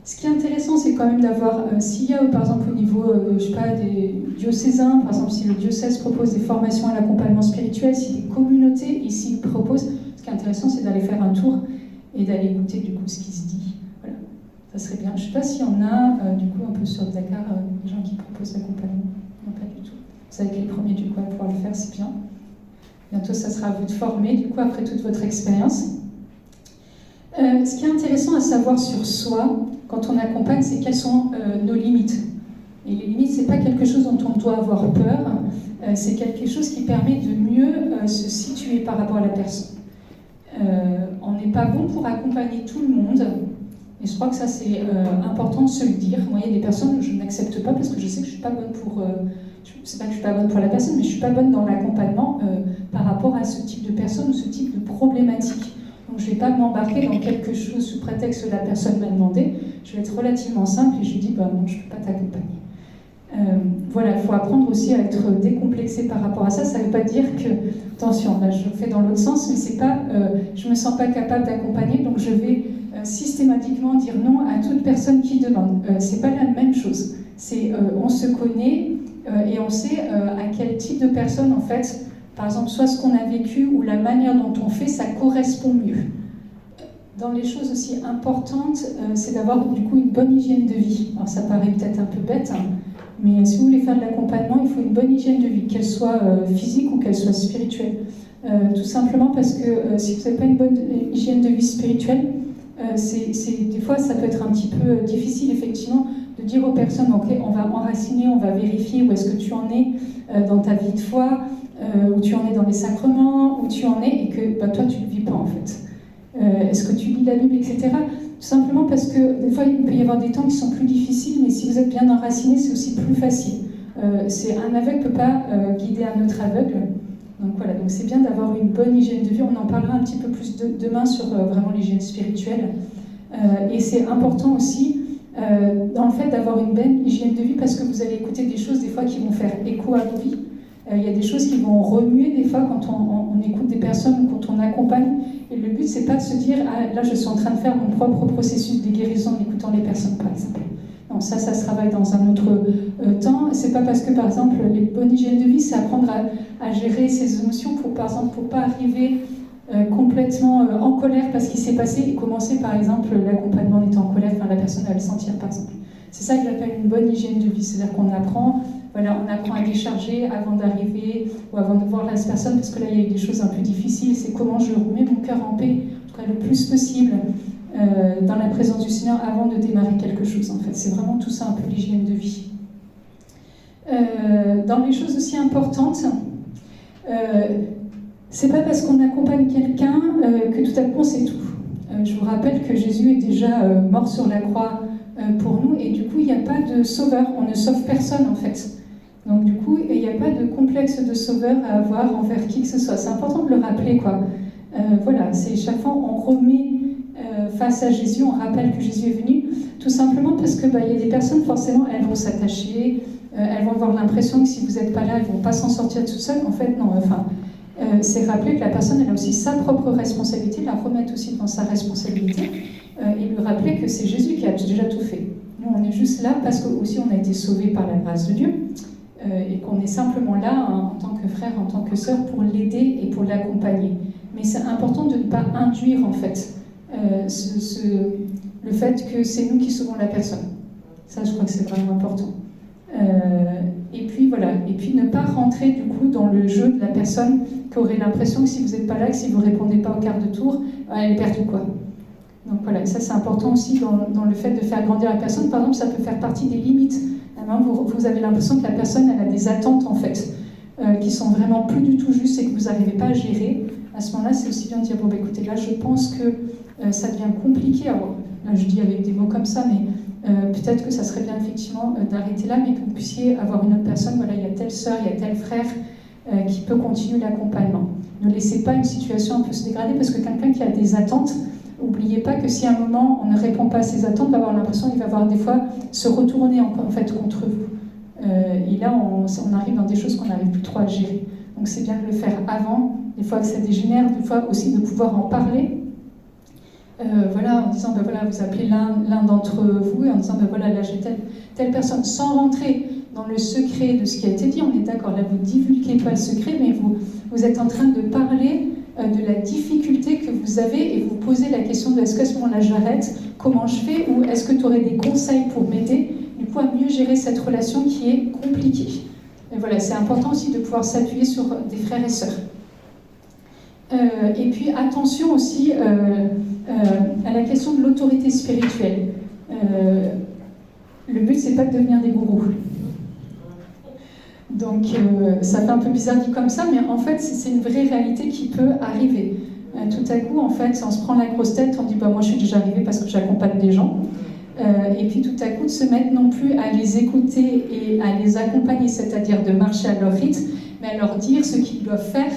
Ce qui est intéressant, c'est quand même d'avoir, s'il y a par exemple au niveau, je sais pas, des diocésains, par exemple si le diocèse propose des formations à l'accompagnement spirituel, si des communautés ici proposent, ce qui est intéressant c'est d'aller faire un tour et d'aller écouter du coup ce qui se dit. Voilà, ça serait bien. Je sais pas s'il y en a du coup un peu sur Dakar, des gens qui proposent l'accompagnement. Non, pas du tout. Vous savez que les premiers du coup à pouvoir le faire, c'est bien. Bientôt ça sera à vous de former du coup après toute votre expérience. Ce qui est intéressant à savoir sur soi, quand on accompagne, c'est quelles sont nos limites. Et les limites, c'est pas quelque chose dont on doit avoir peur, c'est quelque chose qui permet de mieux se situer par rapport à la personne. On n'est pas bon pour accompagner tout le monde, et je crois que ça c'est important de se le dire. Moi, il y a des personnes que je n'accepte pas parce que je sais que je suis pas bonne pour... c'est pas que je suis pas bonne pour la personne, mais je suis pas bonne dans l'accompagnement par rapport à ce type de personne ou ce type de problématique. Donc je ne vais pas m'embarquer dans quelque chose sous prétexte que la personne m'a demandé. Je vais être relativement simple et je lui dis non, je ne peux pas t'accompagner. Voilà, il faut apprendre aussi à être décomplexé par rapport à ça. Ça ne veut pas dire que, attention, là je fais dans l'autre sens, mais c'est pas, je ne me sens pas capable d'accompagner, donc je vais systématiquement dire non à toute personne qui demande. C'est pas la même chose. C'est, on se connaît et on sait à quel type de personne en fait. Par exemple, soit ce qu'on a vécu ou la manière dont on fait, ça correspond mieux. Dans les choses aussi importantes, c'est d'avoir du coup une bonne hygiène de vie. Alors ça paraît peut-être un peu bête, mais si vous voulez faire de l'accompagnement, il faut une bonne hygiène de vie, qu'elle soit physique ou qu'elle soit spirituelle. Tout simplement parce que si vous n'avez pas une bonne hygiène de vie spirituelle, des fois ça peut être un petit peu difficile effectivement de dire aux personnes, ok, on va enraciner, on va vérifier où est-ce que tu en es dans ta vie de foi, où tu en es dans les sacrements, où tu en es, et que toi tu ne le vis pas en fait. Est-ce que tu lis la Bible, etc. Tout simplement parce que des fois il peut y avoir des temps qui sont plus difficiles, mais si vous êtes bien enraciné, c'est aussi plus facile. Un aveugle ne peut pas guider un autre aveugle. Donc voilà, donc c'est bien d'avoir une bonne hygiène de vie. On en parlera un petit peu plus demain sur vraiment l'hygiène spirituelle. Et c'est important aussi dans le fait d'avoir une bonne hygiène de vie parce que vous allez écouter des choses des fois qui vont faire écho à vos vies. Il y a des choses qui vont remuer des fois quand on écoute des personnes ou quand on accompagne. Et le but, c'est pas de se dire « Ah, là, je suis en train de faire mon propre processus de guérison en écoutant les personnes, par exemple. » Non, ça se travaille dans un autre temps. C'est pas parce que, par exemple, les bonnes hygiènes de vie, c'est apprendre à gérer ses émotions pour, par exemple, pour pas arriver complètement en colère parce qu'il s'est passé et commencer, par exemple, l'accompagnement en étant en colère, enfin, la personne va le sentir, par exemple. C'est ça que j'appelle une bonne hygiène de vie. C'est-à-dire qu'on apprend... Voilà, on apprend à décharger avant d'arriver ou avant de voir la personne, parce que là, il y a eu des choses un peu difficiles. C'est comment je remets mon cœur en paix. le plus possible dans la présence du Seigneur avant de démarrer quelque chose, en fait. C'est vraiment tout ça, un peu l'hygiène de vie. Dans les choses aussi importantes, c'est pas parce qu'on accompagne quelqu'un que tout à coup on sait tout. Je vous rappelle que Jésus est déjà mort sur la croix pour nous, et du coup il n'y a pas de sauveur, on ne sauve personne en fait. Donc du coup il n'y a pas de complexe de sauveur à avoir envers qui que ce soit. C'est important de le rappeler, quoi. Voilà, c'est chaque fois on remet face à Jésus, on rappelle que Jésus est venu, tout simplement parce que y a des personnes, forcément, elles vont s'attacher, elles vont avoir l'impression que si vous n'êtes pas là, elles ne vont pas s'en sortir tout seules. En fait, non, c'est rappeler que la personne, elle a aussi sa propre responsabilité, la remettre aussi dans sa responsabilité, et lui rappeler que c'est Jésus qui a déjà tout fait. Nous, on est juste là parce qu'aussi on a été sauvés par la grâce de Dieu, et qu'on est simplement là, hein, en tant que frère, en tant que sœur, pour l'aider et pour l'accompagner. Mais c'est important de ne pas induire, en fait, le fait que c'est nous qui sauvons la personne. Ça, je crois que c'est vraiment important. Et puis voilà, et puis ne pas rentrer du coup dans le jeu de la personne qui aurait l'impression que si vous n'êtes pas là, que si vous ne répondez pas au quart de tour, elle est perdue, quoi. Donc voilà, ça c'est important aussi dans le fait de faire grandir la personne. Par exemple, ça peut faire partie des limites. Vous avez l'impression que la personne, elle a des attentes en fait, qui sont vraiment plus du tout justes et que vous n'arrivez pas à gérer. À ce moment-là, c'est aussi bien de dire, bon, écoutez, là je pense que ça devient compliqué. Alors, là je dis avec des mots comme ça, mais peut-être que ça serait bien effectivement d'arrêter là, mais que vous puissiez avoir une autre personne, voilà, il y a telle sœur, il y a tel frère qui peut continuer l'accompagnement. Ne laissez pas une situation un peu se dégrader, parce que quelqu'un qui a des attentes, n'oubliez pas que si à un moment on ne répond pas à ses attentes, il va avoir l'impression qu'il va avoir des fois se retourner en fait contre vous. Et là on arrive dans des choses qu'on n'arrive plus trop à gérer. Donc c'est bien de le faire avant, des fois que ça dégénère, des fois aussi de pouvoir en parler. Voilà, en disant, voilà, vous appelez l'un d'entre vous, et en disant, voilà, là j'ai telle personne, sans rentrer dans le secret de ce qui a été dit, on est d'accord, là vous ne divulguez pas le secret, mais vous êtes en train de parler de la difficulté que vous avez, et vous posez la question de est-ce qu'à ce moment-là j'arrête, comment je fais, ou est-ce que tu aurais des conseils pour m'aider, du coup, à mieux gérer cette relation qui est compliquée. Et voilà, c'est important aussi de pouvoir s'appuyer sur des frères et sœurs. Et puis attention aussi à la question de l'autorité spirituelle. Le but, c'est pas de devenir des gourous. Donc ça fait un peu bizarre dit comme ça, mais en fait c'est une vraie réalité qui peut arriver. Tout à coup, en fait, on se prend la grosse tête, on dit moi je suis déjà arrivée parce que j'accompagne des gens. Et puis tout à coup de se mettre non plus à les écouter et à les accompagner, c'est-à-dire de marcher à leur rythme, mais à leur dire ce qu'ils doivent faire.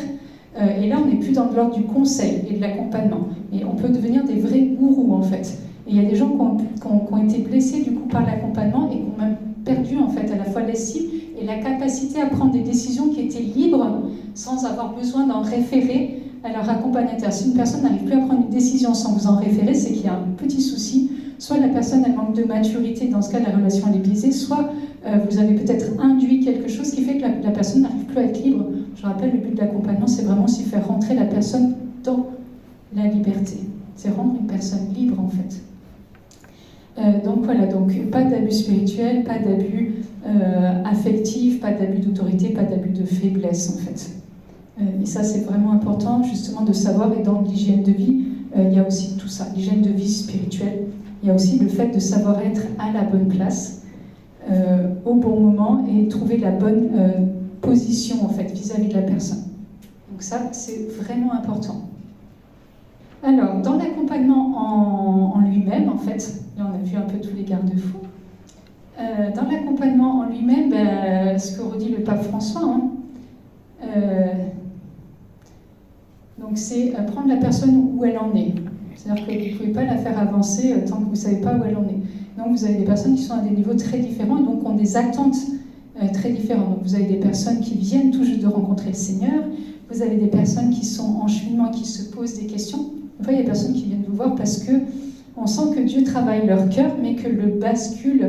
Et là, on n'est plus dans l'ordre du conseil et de l'accompagnement. Et on peut devenir des vrais gourous, en fait. Et il y a des gens qui ont été blessés, du coup, par l'accompagnement et qui ont même perdu, en fait, à la fois l'estime et la capacité à prendre des décisions qui étaient libres sans avoir besoin d'en référer à leur accompagnateur. Si une personne n'arrive plus à prendre une décision sans vous en référer, c'est qu'il y a un petit souci. Soit la personne, elle manque de maturité, dans ce cas, la relation, elle est biaisée, soit vous avez peut-être induit quelque chose qui fait que la personne n'arrive plus à être libre. Je rappelle, le but de l'accompagnement, c'est vraiment aussi faire rentrer la personne dans la liberté. C'est rendre une personne libre, en fait. Donc voilà, donc pas d'abus spirituel, pas d'abus affectif, pas d'abus d'autorité, pas d'abus de faiblesse, en fait. Et ça, c'est vraiment important, justement, de savoir. Et dans l'hygiène de vie, il y a aussi tout ça, l'hygiène de vie spirituelle. Il y a aussi le fait de savoir être à la bonne place, au bon moment, et trouver la bonne position, en fait, vis-à-vis de la personne. Donc ça, c'est vraiment important. Alors, dans l'accompagnement en lui-même, en fait, là on a vu un peu tous les garde-fous. Dans l'accompagnement en lui-même, ce que redit le pape François, donc c'est prendre la personne où elle en est. C'est-à-dire que vous ne pouvez pas la faire avancer tant que vous ne savez pas où elle en est. Donc vous avez des personnes qui sont à des niveaux très différents et donc ont des attentes très différentes. Donc vous avez des personnes qui viennent tout juste de rencontrer le Seigneur, vous avez des personnes qui sont en cheminement, qui se posent des questions. Enfin, il y a des personnes qui viennent vous voir parce qu'on sent que Dieu travaille leur cœur, mais que le bascule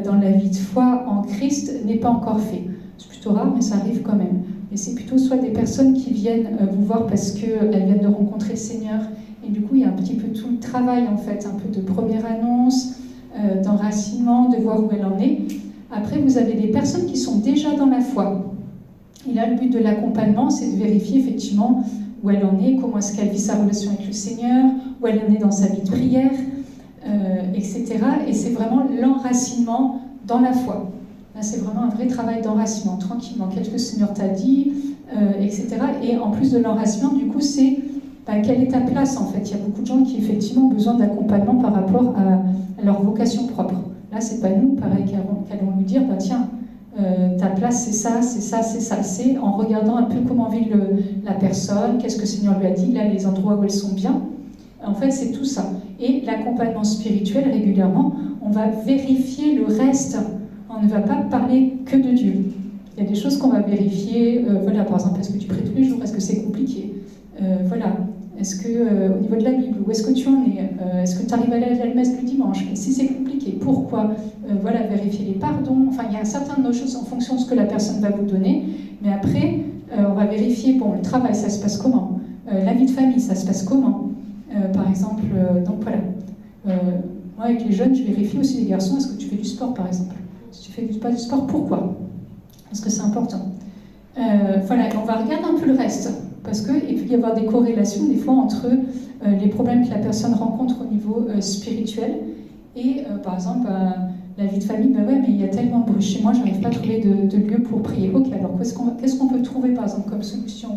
dans la vie de foi en Christ n'est pas encore fait. C'est plutôt rare, mais ça arrive quand même. Et c'est plutôt soit des personnes qui viennent vous voir parce qu'elles viennent de rencontrer le Seigneur, et du coup il y a un petit peu tout le travail, en fait, un peu de première annonce, d'enracinement, de voir où elle en est. Après, vous avez des personnes qui sont déjà dans la foi. Et là, le but de l'accompagnement, c'est de vérifier effectivement où elle en est, comment est-ce qu'elle vit sa relation avec le Seigneur, où elle en est dans sa vie de prière, etc. Et c'est vraiment l'enracinement dans la foi. Là, c'est vraiment un vrai travail d'enracinement, tranquillement. Qu'est-ce que le Seigneur t'a dit, etc. Et en plus de l'enracinement, du coup, c'est quelle est ta place, en fait. Il y a beaucoup de gens qui, effectivement, ont besoin d'accompagnement par rapport à leur vocation propre. Là, c'est pas nous, pareil, qui allons lui dire, tiens, ta place, c'est ça, c'est ça, c'est ça. C'est en regardant un peu comment vit la personne, qu'est-ce que le Seigneur lui a dit, là, les endroits où elles sont bien. En fait, c'est tout ça. Et l'accompagnement spirituel, régulièrement, on va vérifier le reste. On ne va pas parler que de Dieu. Il y a des choses qu'on va vérifier. Voilà, par exemple, est-ce que tu pries tous les jours? Est-ce que c'est compliqué? Voilà. Est-ce que, au niveau de la Bible, où est-ce que tu en es? Est-ce que tu arrives à aller à la messe le dimanche? Si c'est compliqué, pourquoi? Voilà, vérifier les pardons. Enfin, il y a un certain nombre de choses en fonction de ce que la personne va vous donner. Mais après, on va vérifier, bon, le travail, ça se passe comment? La vie de famille, ça se passe comment? Par exemple, donc voilà. Moi, avec les jeunes, je vérifie aussi les garçons. Est-ce que tu fais du sport, par exemple? Si tu fais pas du sport, pourquoi? Parce que c'est important. Voilà, on va regarder un peu le reste. Parce qu'il peut y avoir des corrélations, des fois, entre les problèmes que la personne rencontre au niveau spirituel et, par exemple, la vie de famille. Ouais, mais il y a tellement de bruit chez moi, je n'arrive pas à trouver de lieu pour prier. Ok, alors qu'est-ce qu'on peut trouver, par exemple, comme solution?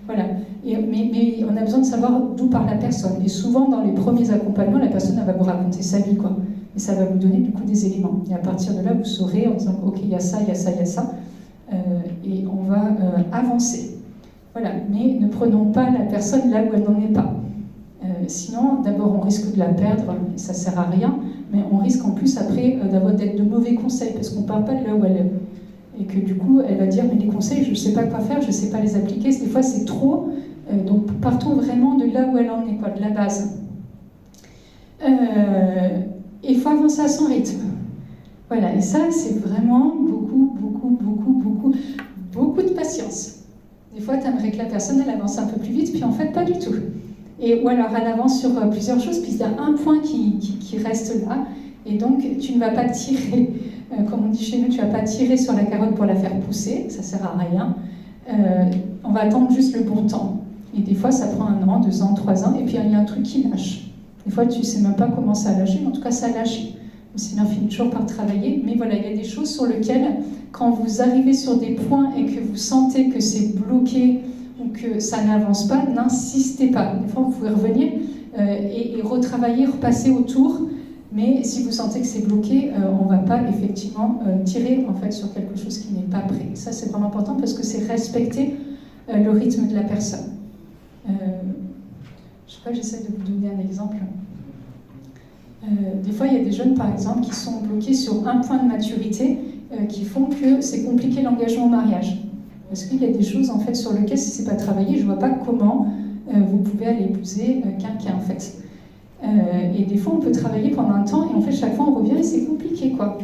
Voilà. Mais on a besoin de savoir d'où part la personne. Et souvent, dans les premiers accompagnements, la personne elle va vous raconter sa vie, quoi. Et ça va vous donner, du coup, des éléments. Et à partir de là, vous saurez en disant, ok, il y a ça, il y a ça, il y a ça. Et on va avancer. Voilà, mais ne prenons pas la personne là où elle n'en est pas. Sinon, d'abord, on risque de la perdre, et ça ne sert à rien, mais on risque en plus après d'être de mauvais conseils, parce qu'on ne part pas de là où elle est. Et que du coup, elle va dire, mais les conseils, je ne sais pas quoi faire, je ne sais pas les appliquer, des fois c'est trop, donc partons vraiment de là où elle en est, quoi, de la base. Il faut avancer à son rythme. Voilà, et ça, c'est vraiment beaucoup de patience. Des fois, tu aimerais que la personne, elle avance un peu plus vite, puis en fait, pas du tout. Ou alors, elle avance sur plusieurs choses, puis il y a un point qui reste là, et donc, tu ne vas pas tirer, comme on dit chez nous, tu ne vas pas tirer sur la carotte pour la faire pousser, ça ne sert à rien. On va attendre juste le bon temps. Et des fois, ça prend 1 an, 2 ans, 3 ans, et puis il y a un truc qui lâche. Des fois, tu ne sais même pas comment ça a lâché, mais en tout cas, ça a lâché. Le Seigneur finit toujours par travailler, mais voilà, il y a des choses sur lesquelles, quand vous arrivez sur des points et que vous sentez que c'est bloqué ou que ça n'avance pas, n'insistez pas. Des fois, vous pouvez revenir et retravailler, repasser autour, mais si vous sentez que c'est bloqué, on ne va pas effectivement tirer en fait, sur quelque chose qui n'est pas prêt. Ça, c'est vraiment important parce que c'est respecter le rythme de la personne. Je ne sais pas, j'essaie de vous donner un exemple. Des fois, il y a des jeunes, par exemple, qui sont bloqués sur un point de maturité qui font que c'est compliqué l'engagement au mariage. Parce qu'il y a des choses, en fait, sur lesquelles, si ce n'est pas travaillé, je ne vois pas comment vous pouvez aller épouser quelqu'un, en fait. Et des fois, on peut travailler pendant un temps, et en fait, chaque fois, on revient, et c'est compliqué, quoi.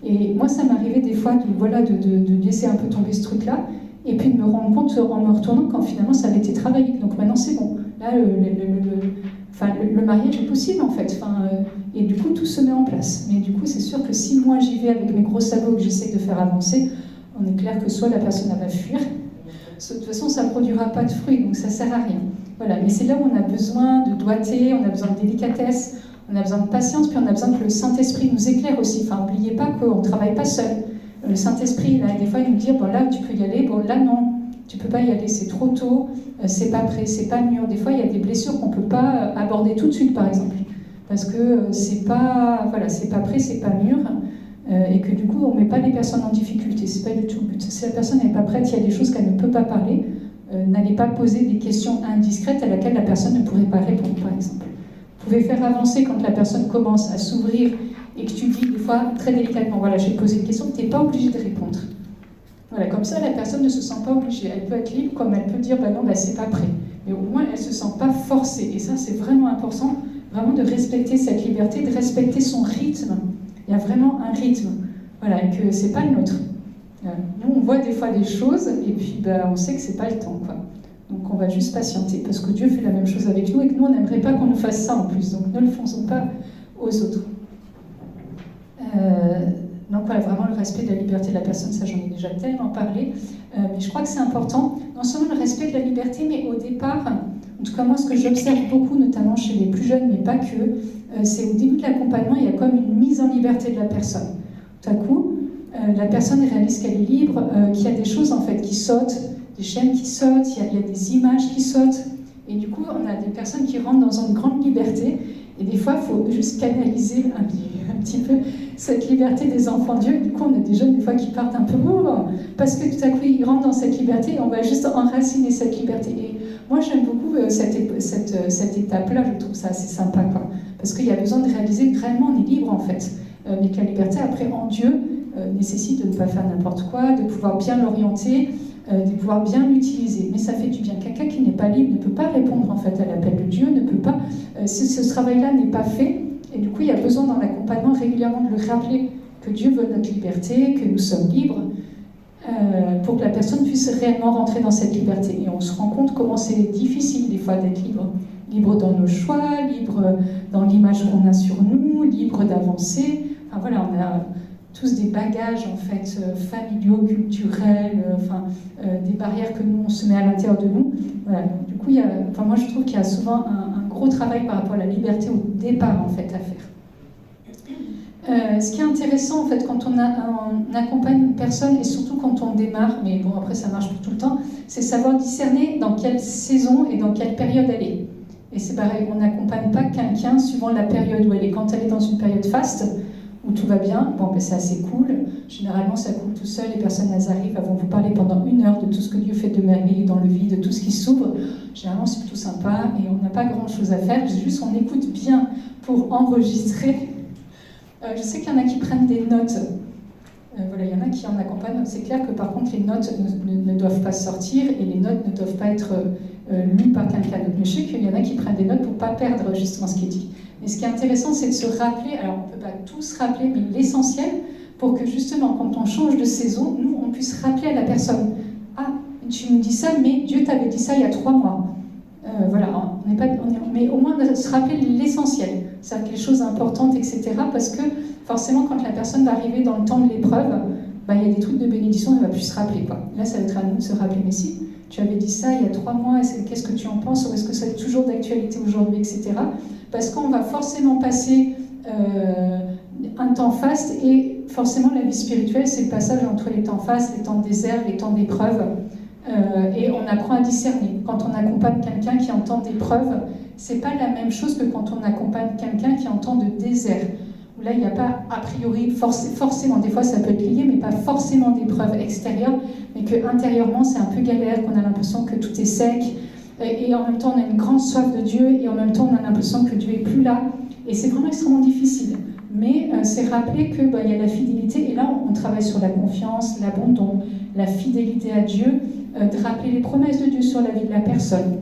Et moi, ça m'arrivait des fois de laisser un peu tomber ce truc-là, et puis de me rendre compte, en me retournant, quand finalement, ça avait été travaillé. Donc maintenant, c'est bon. Là, le mariage est possible, en fait. Et du coup, tout se met en place. Mais du coup, c'est sûr que si moi, j'y vais avec mes gros sabots que j'essaie de faire avancer, on est clair que soit la personne va fuir, de toute façon, ça ne produira pas de fruits, donc ça ne sert à rien. Voilà. Mais c'est là où on a besoin de doigté, on a besoin de délicatesse, on a besoin de patience, puis on a besoin que le Saint-Esprit nous éclaire aussi. Enfin, n'oubliez pas qu'on ne travaille pas seul. Le Saint-Esprit, là, des fois, il nous dit, bon, là, tu peux y aller, bon, là, non. Tu ne peux pas y aller, c'est trop tôt, c'est pas prêt, c'est pas mûr. Des fois, il y a des blessures qu'on ne peut pas aborder tout de suite, par exemple. Parce que c'est pas prêt, c'est pas mûr, et que du coup, on ne met pas les personnes en difficulté. C'est pas du tout le but. Si la personne n'est pas prête, il y a des choses qu'elle ne peut pas parler, n'allez pas poser des questions indiscrètes à laquelle la personne ne pourrait pas répondre, par exemple. Vous pouvez faire avancer quand la personne commence à s'ouvrir et que tu dis, des fois, très délicatement, voilà, j'ai posé une question, tu n'es pas obligé de répondre. Voilà, comme ça, la personne ne se sent pas obligée. Elle peut être libre, comme elle peut dire, bah non, bah, c'est pas prêt. Mais au moins, elle ne se sent pas forcée. Et ça, c'est vraiment important, vraiment de respecter cette liberté, de respecter son rythme. Il y a vraiment un rythme, voilà, et que c'est pas le nôtre. Nous, on voit des fois des choses, et puis bah, on sait que c'est pas le temps, quoi. Donc on va juste patienter, parce que Dieu fait la même chose avec nous, et que nous, on n'aimerait pas qu'on nous fasse ça en plus. Donc ne le faisons pas aux autres. Donc voilà, vraiment le respect de la liberté de la personne, ça j'en ai déjà tellement parlé, mais je crois que c'est important, non seulement le respect de la liberté, mais au départ, en tout cas moi ce que j'observe beaucoup, notamment chez les plus jeunes, mais pas que, c'est au début de l'accompagnement, il y a comme une mise en liberté de la personne. Tout à coup, la personne réalise qu'elle est libre, qu'il y a des choses en fait qui sautent, des chaînes qui sautent, il y a des images qui sautent, et du coup on a des personnes qui rentrent dans une grande liberté, et des fois il faut juste canaliser un petit peu cette liberté des enfants de Dieu. Du coup on a des jeunes des fois qui partent un peu parce que tout à coup ils rentrent dans cette liberté, et on va juste enraciner cette liberté. Et moi j'aime beaucoup cette étape-là, je trouve ça assez sympa, quoi, parce qu'il y a besoin de réaliser que vraiment on est libre en fait, mais que la liberté après en Dieu nécessite de ne pas faire n'importe quoi, de pouvoir bien l'orienter, de pouvoir bien l'utiliser. Mais ça fait du bien. Quelqu'un qui n'est pas libre ne peut pas répondre en fait à l'appel de Dieu, ne peut pas. Ce travail-là n'est pas fait, et du coup il y a besoin dans l'accompagnement régulièrement de le rappeler que Dieu veut notre liberté, que nous sommes libres, pour que la personne puisse réellement rentrer dans cette liberté. Et on se rend compte comment c'est difficile des fois d'être libre. Libre dans nos choix, libre dans l'image qu'on a sur nous, libre d'avancer. Enfin voilà, on a tous des bagages en fait familiaux, culturels, des barrières que nous on se met à l'intérieur de nous. Voilà. Du coup, moi je trouve qu'il y a souvent un gros travail par rapport à la liberté au départ en fait à faire. Ce qui est intéressant en fait quand on accompagne une personne, et surtout quand on démarre, mais bon après ça marche pour tout le temps, c'est savoir discerner dans quelle saison et dans quelle période elle est. Et c'est pareil, on n'accompagne pas quelqu'un suivant la période où elle est. Quand elle est dans une période faste, où tout va bien, bon ben c'est assez cool, généralement ça coule tout seul, les personnes elles arrivent, elles vont vous parler pendant 1 heure de tout ce que Dieu fait de merveilleux dans le vide, de tout ce qui s'ouvre, généralement c'est plutôt sympa, et on n'a pas grand chose à faire, c'est juste on écoute bien pour enregistrer. Je sais qu'il y en a qui prennent des notes, voilà, il y en a qui en accompagnent, c'est clair que par contre les notes ne doivent pas sortir, et les notes ne doivent pas être lues par quelqu'un d'autre, mais je sais qu'il y en a qui prennent des notes pour ne pas perdre justement ce qui est dit. Mais ce qui est intéressant, c'est de se rappeler, alors on ne peut pas tout se rappeler, mais l'essentiel, pour que justement, quand on change de saison, nous, on puisse rappeler à la personne « Ah, tu me dis ça, mais Dieu t'avait dit ça il y a 3 mois. » Voilà, mais au moins de se rappeler l'essentiel, c'est-à-dire les choses importantes, etc. Parce que forcément, quand la personne va arriver dans le temps de l'épreuve, il y a des trucs de bénédiction, elle ne va plus se rappeler, quoi. Là, ça va être à nous de se rappeler, mais si tu avais dit ça il y a 3 mois, qu'est-ce que tu en penses, ou est-ce que ça est toujours d'actualité aujourd'hui, etc. Parce qu'on va forcément passer un temps faste, et forcément la vie spirituelle, c'est le passage entre les temps fastes, les temps de désert, les temps d'épreuve, et on apprend à discerner. Quand on accompagne quelqu'un qui est en temps d'épreuve, c'est pas la même chose que quand on accompagne quelqu'un qui est en temps de désert. Où là, il n'y a pas a priori, forcément, des fois ça peut être lié, mais pas forcément d'épreuve extérieure, mais qu'intérieurement c'est un peu galère, qu'on a l'impression que tout est sec, et en même temps on a une grande soif de Dieu, et en même temps on a l'impression que Dieu est plus là, et c'est vraiment extrêmement difficile. Mais c'est rappeler qu'il y a la fidélité, et là on travaille sur la confiance, l'abandon, la fidélité à Dieu, de rappeler les promesses de Dieu sur la vie de la personne,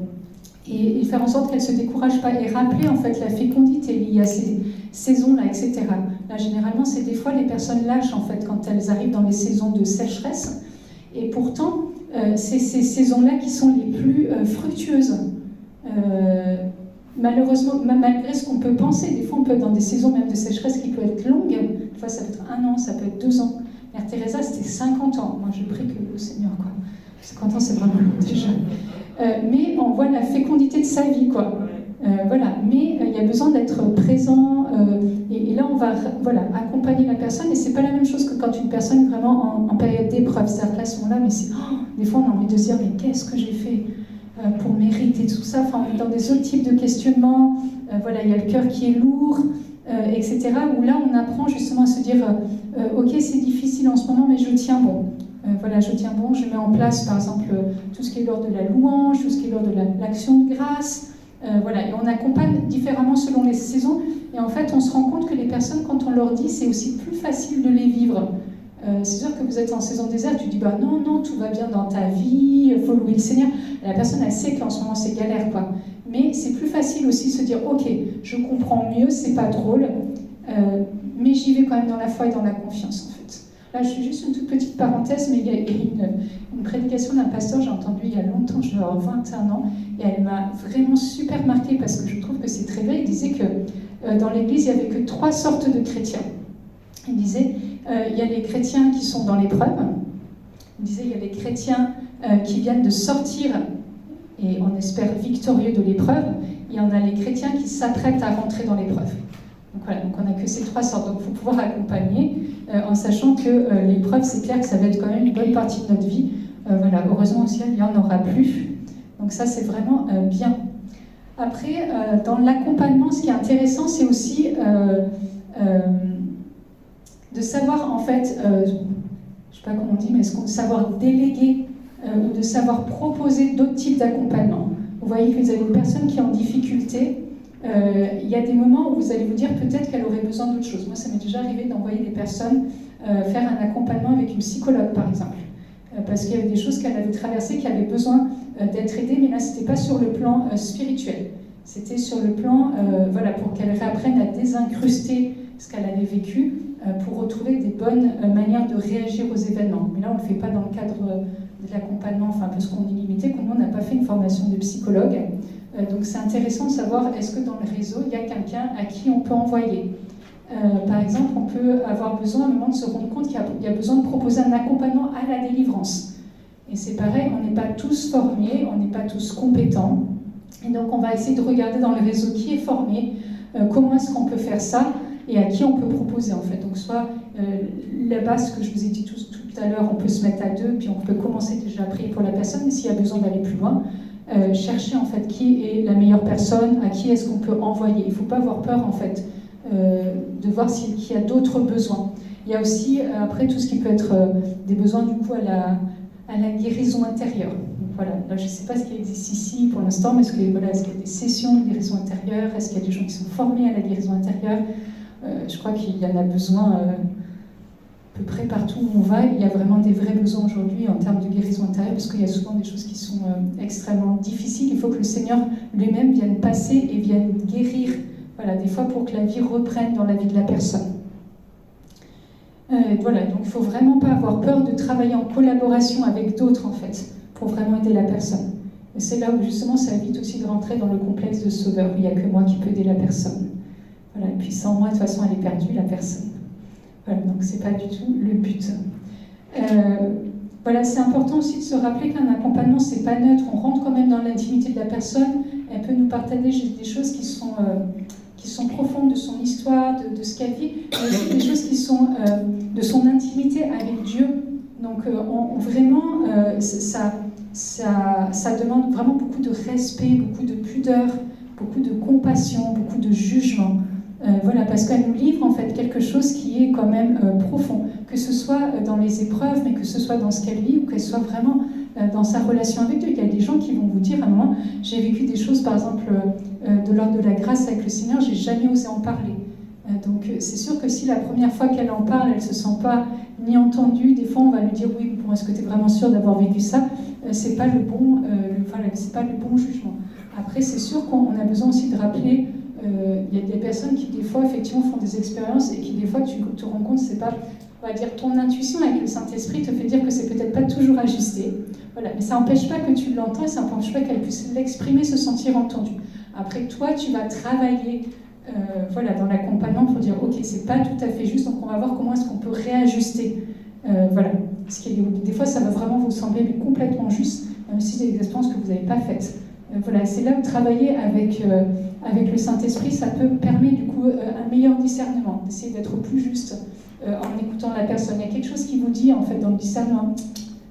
et faire en sorte qu'elle ne se décourage pas, et rappeler en fait la fécondité liée à ces saisons-là, etc. Là généralement c'est des fois les personnes lâchent en fait quand elles arrivent dans les saisons de sécheresse, et pourtant c'est ces saisons-là qui sont les plus fructueuses. Malheureusement, malgré ce qu'on peut penser, des fois on peut être dans des saisons même de sécheresse qui peuvent être longues, des fois ça peut être 1 an, ça peut être 2 ans. Mère Teresa c'était 50 ans, moi je prie que le Seigneur, quoi. 50 ans c'est vraiment long déjà. Mais on voit la fécondité de sa vie, quoi. Voilà, mais il y a besoin d'être présent, et là on va accompagner la personne, et c'est pas la même chose que quand une personne est vraiment en période d'épreuve, c'est-à-dire que là, sont là, mais des fois on a envie de se dire mais qu'est-ce que j'ai fait pour mériter tout ça, enfin on est dans des autres types de questionnements, il y a le cœur qui est lourd, etc., où là on apprend justement à se dire ok c'est difficile en ce moment mais je tiens bon. Je tiens bon, je mets en place par exemple tout ce qui est l'ordre de la louange, tout ce qui est l'ordre de l'action de grâce, et on accompagne différemment selon les saisons, et en fait on se rend compte que les personnes, quand on leur dit, c'est aussi plus facile de les vivre. C'est sûr que vous êtes en saison désert, tu dis non, tout va bien dans ta vie, il faut louer le Seigneur. La personne elle sait qu'en ce moment c'est galère, quoi. Mais c'est plus facile aussi de se dire ok, je comprends mieux, c'est pas drôle, mais j'y vais quand même dans la foi et dans la confiance en fait. Là, je suis juste une toute petite parenthèse, mais il y a une prédication d'un pasteur, j'ai entendu il y a longtemps, je dois avoir 21 ans, et elle m'a vraiment super marquée parce que je trouve que c'est très vrai. Il disait que dans l'église, il n'y avait que 3 sortes de chrétiens. Il disait, Il y a les chrétiens qui sont dans l'épreuve. On disait il y a les chrétiens qui viennent de sortir, et on espère victorieux de l'épreuve. Il y en a les chrétiens qui s'apprêtent à rentrer dans l'épreuve. Donc voilà, donc on n'a que ces trois sortes. Donc il faut pouvoir accompagner en sachant que l'épreuve, c'est clair que ça va être quand même une bonne partie de notre vie. Voilà, heureusement au ciel, il n'y en aura plus. Donc ça, c'est vraiment bien. Après, dans l'accompagnement, ce qui est intéressant, c'est aussi de savoir, en fait, je ne sais pas comment on dit, mais est-ce qu'on de savoir déléguer ou de savoir proposer d'autres types d'accompagnement. Vous voyez que vous avez une personne qui est en difficulté, il y a des moments où vous allez vous dire peut-être qu'elle aurait besoin d'autre chose. Moi, ça m'est déjà arrivé d'envoyer des personnes faire un accompagnement avec une psychologue, par exemple. Parce qu'il y avait des choses qu'elle avait traversées, qui avaient besoin d'être aidées, mais là, ce n'était pas sur le plan spirituel. C'était sur le plan, voilà, pour qu'elle réapprenne à désincruster ce qu'elle avait vécu, pour retrouver des bonnes manières de réagir aux événements. Mais là, on ne le fait pas dans le cadre de l'accompagnement, enfin, parce qu'on est limité, comme nous, on n'a pas fait une formation de psychologue. Donc, c'est intéressant de savoir, est-ce que dans le réseau, il y a quelqu'un à qui on peut envoyer. Par exemple, on peut avoir besoin à un moment de se rendre compte qu'il y a besoin de proposer un accompagnement à la délivrance. Et c'est pareil, on n'est pas tous formés, on n'est pas tous compétents. Et donc, on va essayer de regarder dans le réseau qui est formé, comment est-ce qu'on peut faire ça et à qui on peut proposer, en fait. Donc, soit là-bas, ce que je vous ai dit tout à l'heure, on peut se mettre à deux, puis on peut commencer déjà à prier pour la personne, et s'il y a besoin d'aller plus loin, chercher, en fait, qui est la meilleure personne, à qui est-ce qu'on peut envoyer. Il ne faut pas avoir peur, en fait, de voir s'il y a d'autres besoins. Il y a aussi, après, tout ce qui peut être des besoins, du coup, à la guérison intérieure. Donc, voilà, là, je ne sais pas ce qui existe ici pour l'instant, mais est-ce qu'il y a des sessions de guérison intérieure? Est-ce qu'il y a des gens qui sont formés à la guérison intérieure? Je crois qu'il y en a besoin à peu près partout où on va. Il y a vraiment des vrais besoins aujourd'hui en termes de guérison intérieure, parce qu'il y a souvent des choses qui sont extrêmement difficiles. Il faut que le Seigneur lui-même vienne passer et vienne guérir, voilà, des fois pour que la vie reprenne dans la vie de la personne. Voilà, donc il ne faut vraiment pas avoir peur de travailler en collaboration avec d'autres, en fait, pour vraiment aider la personne. Et c'est là où justement ça évite aussi de rentrer dans le complexe de sauveur, où il n'y a que moi qui peux aider la personne. Voilà, et puis sans moi, de toute façon, elle est perdue, la personne. Voilà, donc c'est pas du tout le but. Voilà, c'est important aussi de se rappeler qu'un accompagnement, c'est pas neutre. On rentre quand même dans l'intimité de la personne. Elle peut nous partager des choses qui sont profondes de son histoire, de ce qu'elle vit, mais aussi des choses qui sont de son intimité avec Dieu. Donc vraiment, ça demande vraiment beaucoup de respect, beaucoup de pudeur, beaucoup de compassion, beaucoup de jugement. Voilà, parce qu'elle nous livre en fait quelque chose qui est quand même profond, que ce soit dans les épreuves, mais que ce soit dans ce qu'elle vit, ou qu'elle soit vraiment dans sa relation avec Dieu. Il y a des gens qui vont vous dire à un moment, j'ai vécu des choses par exemple de l'ordre de la grâce avec le Seigneur, j'ai jamais osé en parler. Donc c'est sûr que si la première fois qu'elle en parle, elle se sent pas ni entendue, des fois on va lui dire oui, bon, est-ce que tu es vraiment sûr d'avoir vécu ça? C'est pas le bon, c'est pas le bon jugement. Après c'est sûr qu'on a besoin aussi de rappeler. Il y a des personnes qui des fois effectivement font des expériences et qui des fois tu te rends compte, c'est pas, on va dire, ton intuition avec le Saint-Esprit te fait dire que c'est peut-être pas toujours ajusté. Voilà, mais ça n'empêche pas que tu l'entends et ça n'empêche pas qu'elle puisse l'exprimer, se sentir entendue. Après toi, tu vas travailler voilà, dans l'accompagnement pour dire ok, c'est pas tout à fait juste, donc on va voir comment est-ce qu'on peut réajuster. Voilà, parce que des fois ça va vraiment vous sembler complètement juste, même si c'est des expériences que vous n'avez pas faites. Voilà, c'est là où travailler avec le Saint-Esprit, ça peut permettre du coup un meilleur discernement, d'essayer d'être plus juste en écoutant la personne. Il y a quelque chose qui vous dit en fait dans le discernement,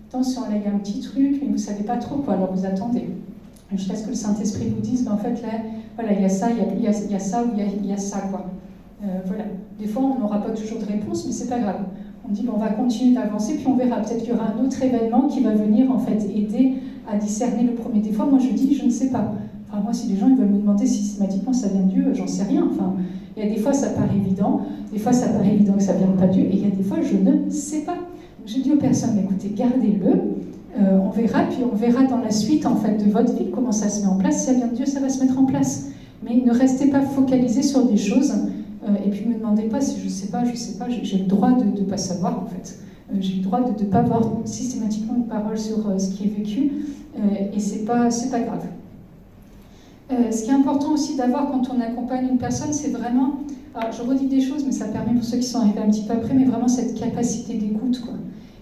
attention, là il y a un petit truc, mais vous ne savez pas trop quoi, alors vous attendez. Jusqu'à ce que le Saint-Esprit vous dise, ben, en fait là, voilà, il y a ça, il y a ça, ou il y a ça quoi. Voilà. Des fois on n'aura pas toujours de réponse, mais c'est pas grave. On dit, ben, on va continuer d'avancer, puis on verra, peut-être qu'il y aura un autre événement qui va venir en fait aider à discerner le premier. Des fois, moi je dis, je ne sais pas. Enfin, moi, si les gens ils veulent me demander systématiquement ça vient de Dieu, j'en sais rien. Enfin, il y a des fois ça paraît évident, des fois ça paraît évident que ça vient pas de Dieu, et il y a des fois je ne sais pas. Donc je dis aux personnes, écoutez, gardez-le, on verra, puis on verra dans la suite en fait de votre vie comment ça se met en place. Si ça vient de Dieu, ça va se mettre en place. Mais ne restez pas focalisés sur des choses, et puis ne me demandez pas si je sais pas, j'ai le droit de ne pas savoir en fait. J'ai le droit de ne pas avoir systématiquement une parole sur ce qui est vécu, et c'est pas grave. Ce qui est important aussi d'avoir quand on accompagne une personne, c'est vraiment Alors, je redis des choses, mais ça permet pour ceux qui sont arrivés un petit peu après, mais vraiment cette capacité d'écoute, quoi.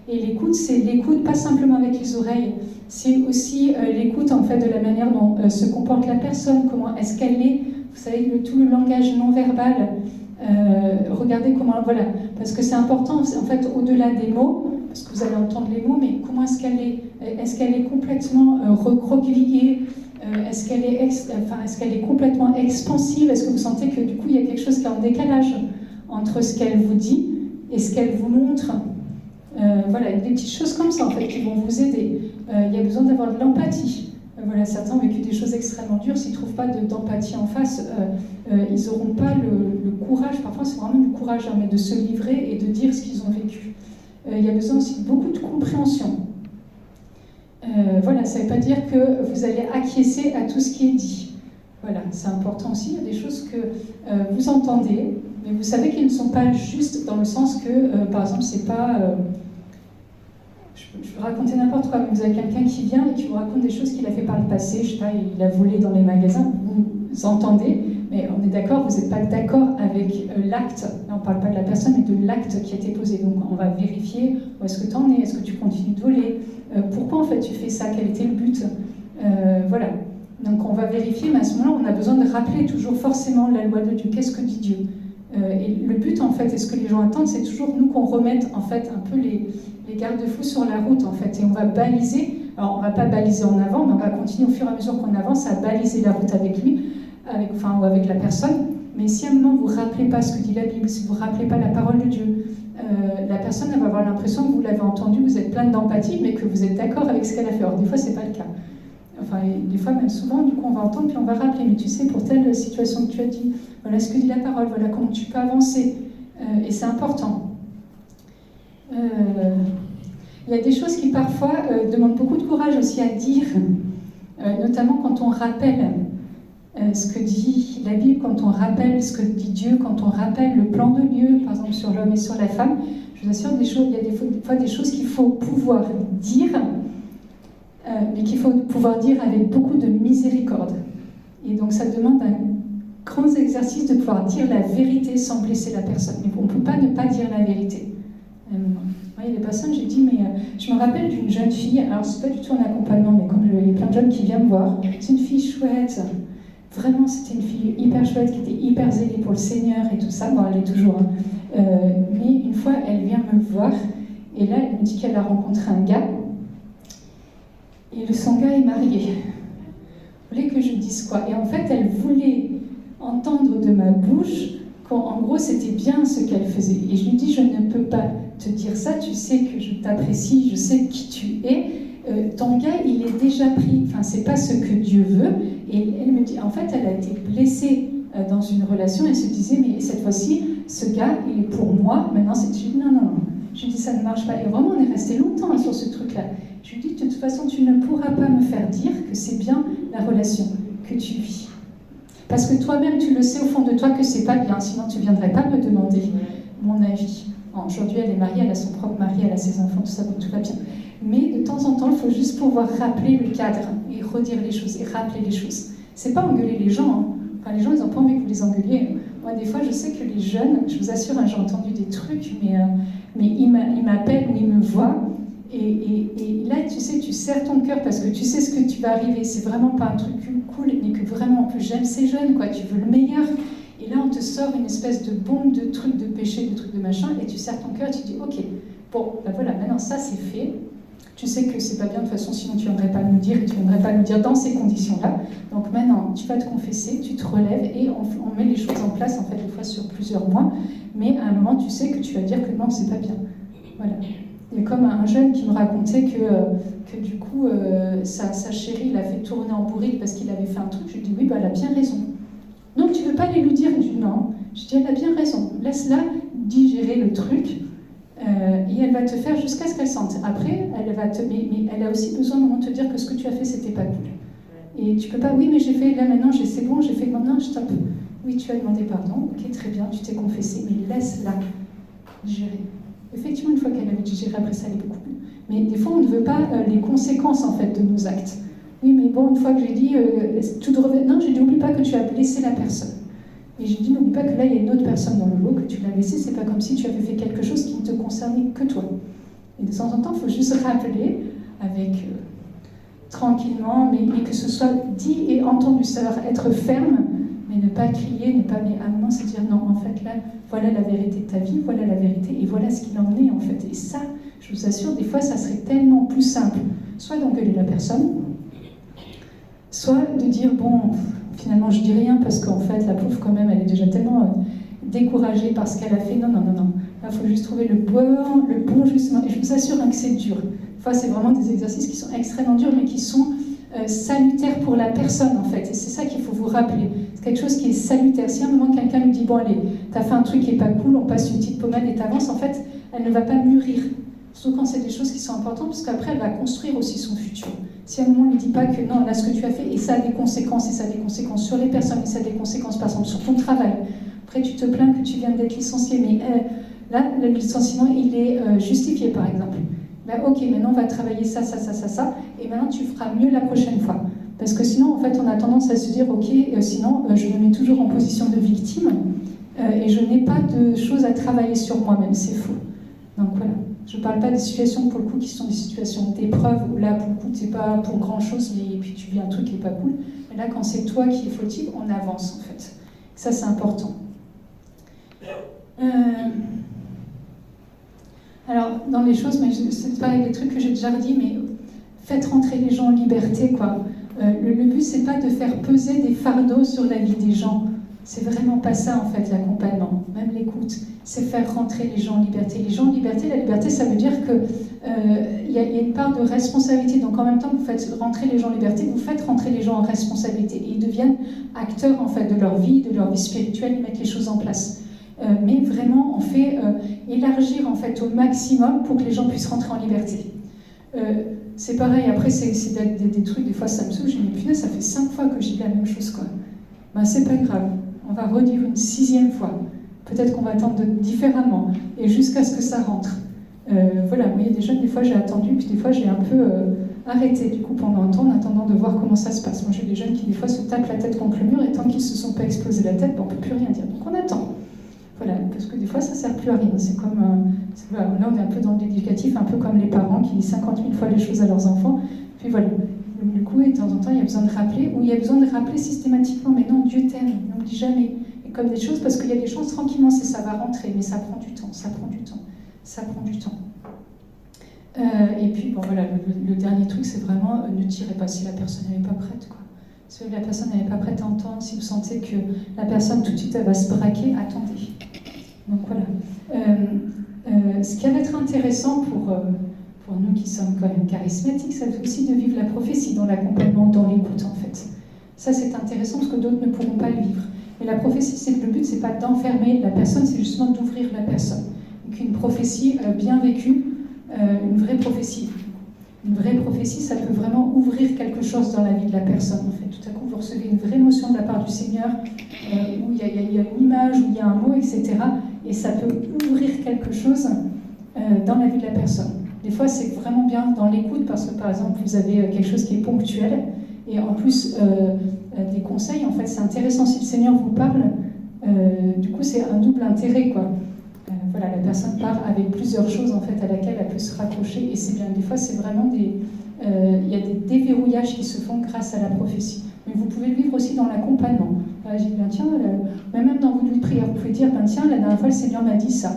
Et l'écoute, c'est l'écoute pas simplement avec les oreilles, c'est aussi l'écoute en fait de la manière dont se comporte la personne, comment est-ce qu'elle est, vous savez, tout le langage non verbal, regardez comment, voilà, parce que c'est important, en fait, au-delà des mots, parce que vous allez entendre les mots, mais comment est-ce qu'elle est complètement recroquevillée, est-ce qu'elle est complètement expansive, est-ce que vous sentez que du coup il y a quelque chose qui est en décalage entre ce qu'elle vous dit et ce qu'elle vous montre. Voilà, des petites choses comme ça en fait qui vont vous aider. Il y a besoin d'avoir de l'empathie. Voilà, certains ont vécu des choses extrêmement dures, s'ils ne trouvent pas d'empathie en face, ils n'auront pas le courage, parfois c'est vraiment du courage, hein, mais de se livrer et de dire ce qu'ils ont vécu. Il y a besoin aussi de beaucoup de compréhension. Voilà, ça ne veut pas dire que vous allez acquiescer à tout ce qui est dit. Voilà, c'est important aussi, il y a des choses que vous entendez, mais vous savez qu'ils ne sont pas justes dans le sens que, par exemple, c'est pas... je peux raconter n'importe quoi, mais vous avez quelqu'un qui vient et qui vous raconte des choses qu'il a fait par le passé, je sais pas, il a volé dans les magasins, vous entendez, mais on est d'accord, vous n'êtes pas d'accord avec l'acte, là on ne parle pas de la personne, mais de l'acte qui a été posé, donc on va vérifier où est-ce que tu en es, est-ce que tu continues de voler, pourquoi en fait tu fais ça, quel était le but, voilà. Donc on va vérifier, mais à ce moment-là on a besoin de rappeler toujours forcément la loi de Dieu, qu'est-ce que dit Dieu. Et le but en fait, et ce que les gens attendent, c'est toujours nous qu'on remette en fait un peu les garde-fous sur la route en fait, et on va baliser, alors on va pas baliser en avant, mais on va continuer au fur et à mesure qu'on avance à baliser la route avec lui, ou avec la personne, mais si à un moment vous ne rappelez pas ce que dit la Bible, si vous ne rappelez pas la parole de Dieu, la personne elle va avoir l'impression que vous l'avez entendu, vous êtes plein d'empathie, mais que vous êtes d'accord avec ce qu'elle a fait. Or des fois c'est pas le cas. Enfin, des fois, même souvent, du coup, on va entendre, puis on va rappeler, mais tu sais, pour telle situation que tu as dit, voilà ce que dit la parole, voilà comment tu peux avancer, et c'est important. Il y a des choses qui, parfois, demandent beaucoup de courage aussi à dire, notamment quand on rappelle ce que dit la Bible, quand on rappelle ce que dit Dieu, quand on rappelle le plan de Dieu, par exemple, sur l'homme et sur la femme. Je vous assure, il y a des fois des choses qu'il faut pouvoir dire, mais qu'il faut pouvoir dire avec beaucoup de miséricorde. Et donc ça demande un grand exercice de pouvoir dire la vérité sans blesser la personne. Mais on ne peut pas ne pas dire la vérité. Il y a des personnes, j'ai dit, mais je me rappelle d'une jeune fille, alors c'est pas du tout un accompagnement, mais comme il y a plein de jeunes qui viennent me voir, c'est une fille chouette, vraiment c'était une fille hyper chouette, qui était hyper zélée pour le Seigneur et tout ça, bon elle est toujours, hein. Mais une fois elle vient me voir, et là elle me dit qu'elle a rencontré un gars, et son gars est marié. Vous voulez que je dise quoi? Et en fait, elle voulait entendre de ma bouche qu'en gros, c'était bien ce qu'elle faisait. Et je lui dis, je ne peux pas te dire ça, tu sais que je t'apprécie, je sais qui tu es. Ton gars, il est déjà pris, enfin, c'est pas ce que Dieu veut. Et elle me dit, en fait, elle a été blessée dans une relation, elle se disait, mais cette fois-ci, ce gars, il est pour moi, maintenant, c'est... Non. Je lui dis, ça ne marche pas. Et vraiment, on est resté longtemps sur ce truc-là. Je lui dis, de toute façon, tu ne pourras pas me faire dire que c'est bien la relation que tu vis. Parce que toi-même, tu le sais au fond de toi que c'est pas bien, sinon tu ne viendrais pas me demander mon avis. Aujourd'hui, elle est mariée, elle a son propre mari, elle a ses enfants, tout ça, donc tout va bien. Mais de temps en temps, il faut juste pouvoir rappeler le cadre et redire les choses et rappeler les choses. C'est pas engueuler les gens, hein. Enfin, les gens, ils n'ont pas envie que vous les engueuliez. Moi, des fois, je sais que les jeunes, je vous assure, hein, j'ai entendu des trucs, mais ils m'appellent ou ils me voient. Et là, tu sais, tu serres ton cœur parce que tu sais ce que tu vas arriver. C'est vraiment pas un truc cool, mais que vraiment, en plus, j'aime ces jeunes, quoi. Tu veux le meilleur. Et là, on te sort une espèce de bombe de trucs de péché, de trucs de machin, et tu serres ton cœur et tu dis, ok, bon, ben voilà, maintenant ça c'est fait. Tu sais que c'est pas bien de toute façon, sinon tu viendrais pas nous dire, et tu viendrais pas nous dire dans ces conditions-là. Donc maintenant, tu vas te confesser, tu te relèves, et on met les choses en place, en fait, des fois sur plusieurs mois. Mais à un moment, tu sais que tu vas dire que non, c'est pas bien. Voilà. Il y a comme un jeune qui me racontait que du coup, sa chérie l'a fait tourner en bourrique parce qu'il avait fait un truc. Je lui dis, oui, bah, elle a bien raison. Donc tu ne veux pas aller lui dire? Je dis, non. Je dis, elle a bien raison. Laisse-la digérer le truc. Et elle va te faire jusqu'à ce qu'elle sente. Après, mais elle a aussi besoin de te dire que ce que tu as fait, c'était pas cool. Et tu peux pas, oui, mais j'ai fait, là maintenant, c'est bon, j'ai fait, maintenant, stop. Oui, tu as demandé pardon, ok, très bien, tu t'es confessé, mais laisse-la digérer. Effectivement, une fois qu'elle avait digéré, après ça allait beaucoup mieux. Mais des fois, on ne veut pas les conséquences, en fait, de nos actes. Oui, mais bon, une fois que j'ai dit, tout revient. Non, j'ai dit, oublie pas que tu as blessé la personne. Et j'ai dit, n'oublie pas que là, il y a une autre personne dans le lot, que tu l'as laissée, c'est pas comme si tu avais fait quelque chose qui ne te concernait que toi. Et de temps en temps, il faut juste rappeler, avec tranquillement, mais que ce soit dit et entendu, c'est-à-dire être ferme, mais ne pas crier, ne pas, mais à un moment, c'est dire, non, en fait, là, voilà la vérité de ta vie, voilà la vérité, et voilà ce qu'il en est, en fait. Et ça, je vous assure, des fois, ça serait tellement plus simple, soit d'engueuler la personne, soit de dire, bon, finalement, je dis rien parce qu'en fait, la pauvre, quand même, elle est déjà tellement découragée par ce qu'elle a fait. Non. Là, il faut juste trouver le bon justement. Et je vous assure que c'est dur. Enfin, c'est vraiment des exercices qui sont extrêmement durs, mais qui sont salutaires pour la personne, en fait. Et c'est ça qu'il faut vous rappeler. C'est quelque chose qui est salutaire. Si à un moment, quelqu'un lui dit, bon, allez, t'as fait un truc qui est pas cool, on passe une petite pommade et t'avances, en fait, elle ne va pas mûrir. Surtout quand c'est des choses qui sont importantes, parce qu'après, elle va construire aussi son futur. Si à un moment, on ne lui dit pas que non, là, ce que tu as fait, et ça a des conséquences, et ça a des conséquences sur les personnes, et ça a des conséquences, par exemple, sur ton travail. Après, tu te plains que tu viens d'être licencié, mais là, le licenciement, il est justifié, par exemple. Ben, ok, maintenant, on va travailler ça, et maintenant, tu feras mieux la prochaine fois. Parce que sinon, en fait, on a tendance à se dire, ok, sinon, je me mets toujours en position de victime, et je n'ai pas de choses à travailler sur moi-même, c'est faux. Donc voilà. Je ne parle pas des situations, pour le coup, qui sont des situations d'épreuve, où là, pour le coup, tu n'es pas pour grand-chose, mais puis tu vis un truc qui n'est pas cool. Mais là, quand c'est toi qui es fautif, on avance, en fait. Ça, c'est important. Alors, dans les choses, mais c'est pareil, les trucs que j'ai déjà dit, mais faites rentrer les gens en liberté, quoi. Le but, c'est pas de faire peser des fardeaux sur la vie des gens. C'est vraiment pas ça, en fait, l'accompagnement, même l'écoute. C'est faire rentrer les gens en liberté. Les gens en liberté, la liberté, ça veut dire qu'il y a une part de responsabilité. Donc, en même temps que vous faites rentrer les gens en liberté, vous faites rentrer les gens en responsabilité. Et ils deviennent acteurs, en fait, de leur vie spirituelle, ils mettent les choses en place. Mais vraiment, on fait élargir, en fait, au maximum pour que les gens puissent rentrer en liberté. C'est pareil, après, c'est des trucs, des fois, ça me saoule. Je me dis, punaise, ça fait 5 fois que je dis la même chose, quoi. Ben, c'est pas grave. On va redire une 6e fois. Peut-être qu'on va attendre différemment, et jusqu'à ce que ça rentre. Voilà, moi, il y a des jeunes, des fois j'ai attendu, puis des fois j'ai un peu arrêté, du coup, pendant un temps, en attendant de voir comment ça se passe. Moi, j'ai des jeunes qui, des fois, se tapent la tête contre le mur, et tant qu'ils ne se sont pas explosés la tête, ben, on ne peut plus rien dire. Donc on attend. Voilà, parce que des fois, ça ne sert plus à rien. C'est comme, voilà, là, on est un peu dans l'éducatif, un peu comme les parents qui disent 50 000 fois les choses à leurs enfants. Puis voilà. Du coup, et de temps en temps, il y a besoin de rappeler, ou il y a besoin de rappeler systématiquement, mais non, Dieu t'aime, n'oublie jamais. Et comme des choses, parce qu'il y a des choses tranquillement, ça va rentrer, mais ça prend du temps. Et puis, bon voilà, le dernier truc, c'est vraiment, ne tirez pas si la personne n'est pas prête, quoi. Si la personne n'est pas prête à entendre, si vous sentez que la personne, tout de suite, elle va se braquer, attendez. Donc voilà. Ce qui va être intéressant pour nous qui sommes quand même charismatiques, c'est aussi de vivre la prophétie dans l'accompagnement, dans l'écoute, en fait. Ça, c'est intéressant parce que d'autres ne pourront pas le vivre. Mais la prophétie, c'est que le but, c'est pas d'enfermer la personne, c'est justement d'ouvrir la personne. Donc une prophétie bien vécue, une vraie prophétie. Une vraie prophétie, ça peut vraiment ouvrir quelque chose dans la vie de la personne, en fait. Tout à coup, vous recevez une vraie émotion de la part du Seigneur, où il y a une image, où il y a un mot, etc. Et ça peut ouvrir quelque chose dans la vie de la personne. Des fois, c'est vraiment bien dans l'écoute, parce que, par exemple, vous avez quelque chose qui est ponctuel, et en plus, des conseils, en fait, c'est intéressant si le Seigneur vous parle, du coup, c'est un double intérêt, quoi. Voilà, la personne part avec plusieurs choses, en fait, à laquelle elle peut se raccrocher, et c'est bien. Des fois, c'est vraiment il y a des déverrouillages qui se font grâce à la prophétie. Mais vous pouvez le vivre aussi dans l'accompagnement. J'ai dit, ben, tiens, même dans votre vie de prière, vous pouvez dire, ben, tiens, la dernière fois, le Seigneur m'a dit ça.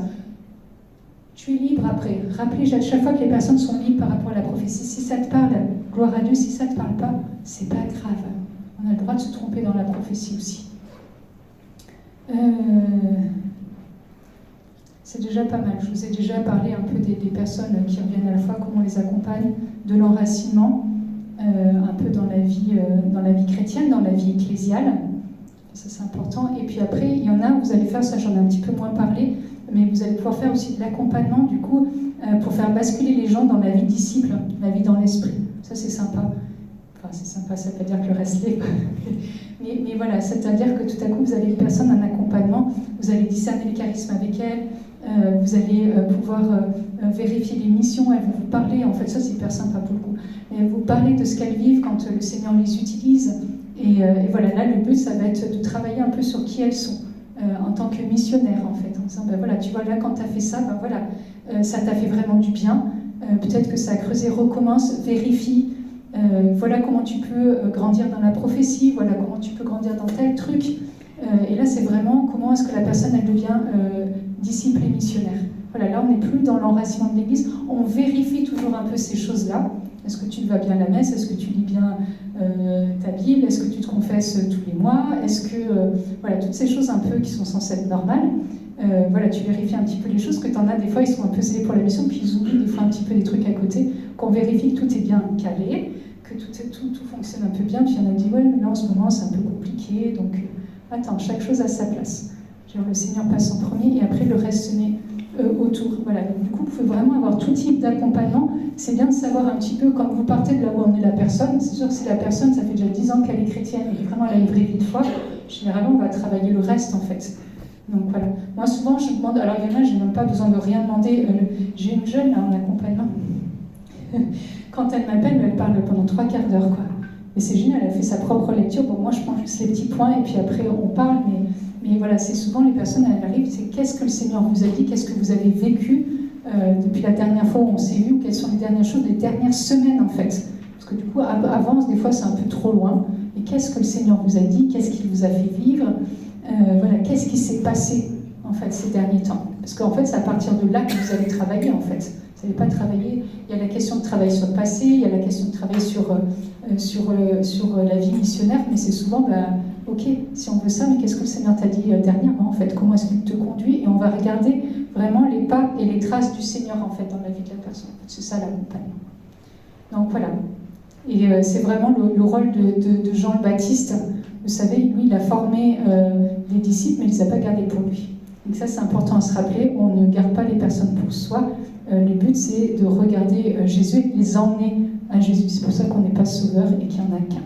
Tu es libre après. Rappelez à chaque fois que les personnes sont libres par rapport à la prophétie. Si ça te parle, gloire à Dieu. Si ça ne te parle pas, c'est pas grave. On a le droit de se tromper dans la prophétie aussi. C'est déjà pas mal. Je vous ai déjà parlé un peu des personnes qui reviennent à la foi, comment on les accompagne, de l'enracinement, un peu dans la vie chrétienne, dans la vie ecclésiale. Ça, c'est important. Et puis après, il y en a, vous allez faire, ça j'en ai un petit peu moins parlé, mais vous allez pouvoir faire aussi de l'accompagnement, du coup, pour faire basculer les gens dans la vie disciple, la vie dans l'esprit. Ça, c'est sympa. Enfin, c'est sympa, ça ne veut pas dire que le reste l'est. Mais voilà, c'est-à-dire que tout à coup, vous avez une personne, un accompagnement, vous allez discerner les charismes avec elle, vous allez pouvoir vérifier les missions, elles vont vous parler, en fait, ça c'est hyper sympa pour le coup, elles vont vous parler de ce qu'elles vivent quand le Seigneur les utilise, et voilà, là, le but, ça va être de travailler un peu sur qui elles sont. en tant que missionnaire, en fait, en disant, ben voilà, tu vois, là, quand tu as fait ça, ben voilà, ça t'a fait vraiment du bien, peut-être que ça a creusé, recommence, vérifie, voilà comment tu peux grandir dans la prophétie, voilà comment tu peux grandir dans tel truc, et là, c'est vraiment comment est-ce que la personne, elle devient disciple et missionnaire. Voilà, là, on n'est plus dans l'enracinement de l'Église, on vérifie toujours un peu ces choses-là. Est-ce que tu vas bien à la messe? Est-ce que tu lis bien ta Bible? Est-ce que tu te confesses tous les mois? Est-ce que, voilà, toutes ces choses un peu qui sont censées être normales, voilà, tu vérifies un petit peu les choses, que tu en as des fois, ils sont un peu zélés pour la mission, puis ils oublient des fois un petit peu des trucs à côté, qu'on vérifie que tout est bien calé, que tout fonctionne un peu bien, puis il y en a qui disent, ouais, mais là en ce moment c'est un peu compliqué, donc attends, chaque chose a sa place. Genre, le Seigneur passe en premier et après le reste se met autour. Voilà. Donc, du coup, vous pouvez vraiment avoir tout type d'accompagnement. C'est bien de savoir un petit peu, quand vous partez de là où en est la personne, c'est sûr que si la personne, ça fait déjà 10 ans qu'elle est chrétienne et vraiment elle a une vraie vie de foi, généralement on va travailler le reste en fait. Donc voilà. Moi souvent je demande, alors il y en a, j'ai même pas besoin de rien demander, j'ai une jeune là en accompagnement. Quand elle m'appelle, elle parle pendant 3/4 d'heure quoi. Mais c'est génial, elle fait sa propre lecture. Bon, moi je prends juste les petits points et puis après on parle, mais voilà, c'est souvent les personnes, elles arrivent, c'est qu'est-ce que le Seigneur vous a dit, qu'est-ce que vous avez vécu depuis la dernière fois où on s'est vu, ou quelles sont les dernières choses, les dernières semaines en fait. Parce que du coup, avance, des fois c'est un peu trop loin. Et qu'est-ce que le Seigneur vous a dit, qu'est-ce qu'il vous a fait vivre, voilà, qu'est-ce qui s'est passé en fait ces derniers temps. Parce qu'en fait, c'est à partir de là que vous allez travailler en fait. Vous n'allez pas travailler, il y a la question de travail sur le passé, il y a la question de travail sur la vie missionnaire, mais c'est souvent, ok, si on veut ça, mais qu'est-ce que le Seigneur t'a dit dernièrement en fait? Comment est-ce qu'il te conduit? Et on va regarder vraiment les pas et les traces du Seigneur en fait dans la vie de la personne. C'est ça l'accompagnement. Donc voilà. Et c'est vraiment le rôle de Jean le Baptiste. Vous savez, lui, il a formé des disciples, mais il ne les a pas gardés pour lui. Donc ça, c'est important à se rappeler. On ne garde pas les personnes pour soi. Le but, c'est de regarder Jésus et de les emmener à Jésus. C'est pour ça qu'on n'est pas sauveur et qu'il n'y en a qu'un.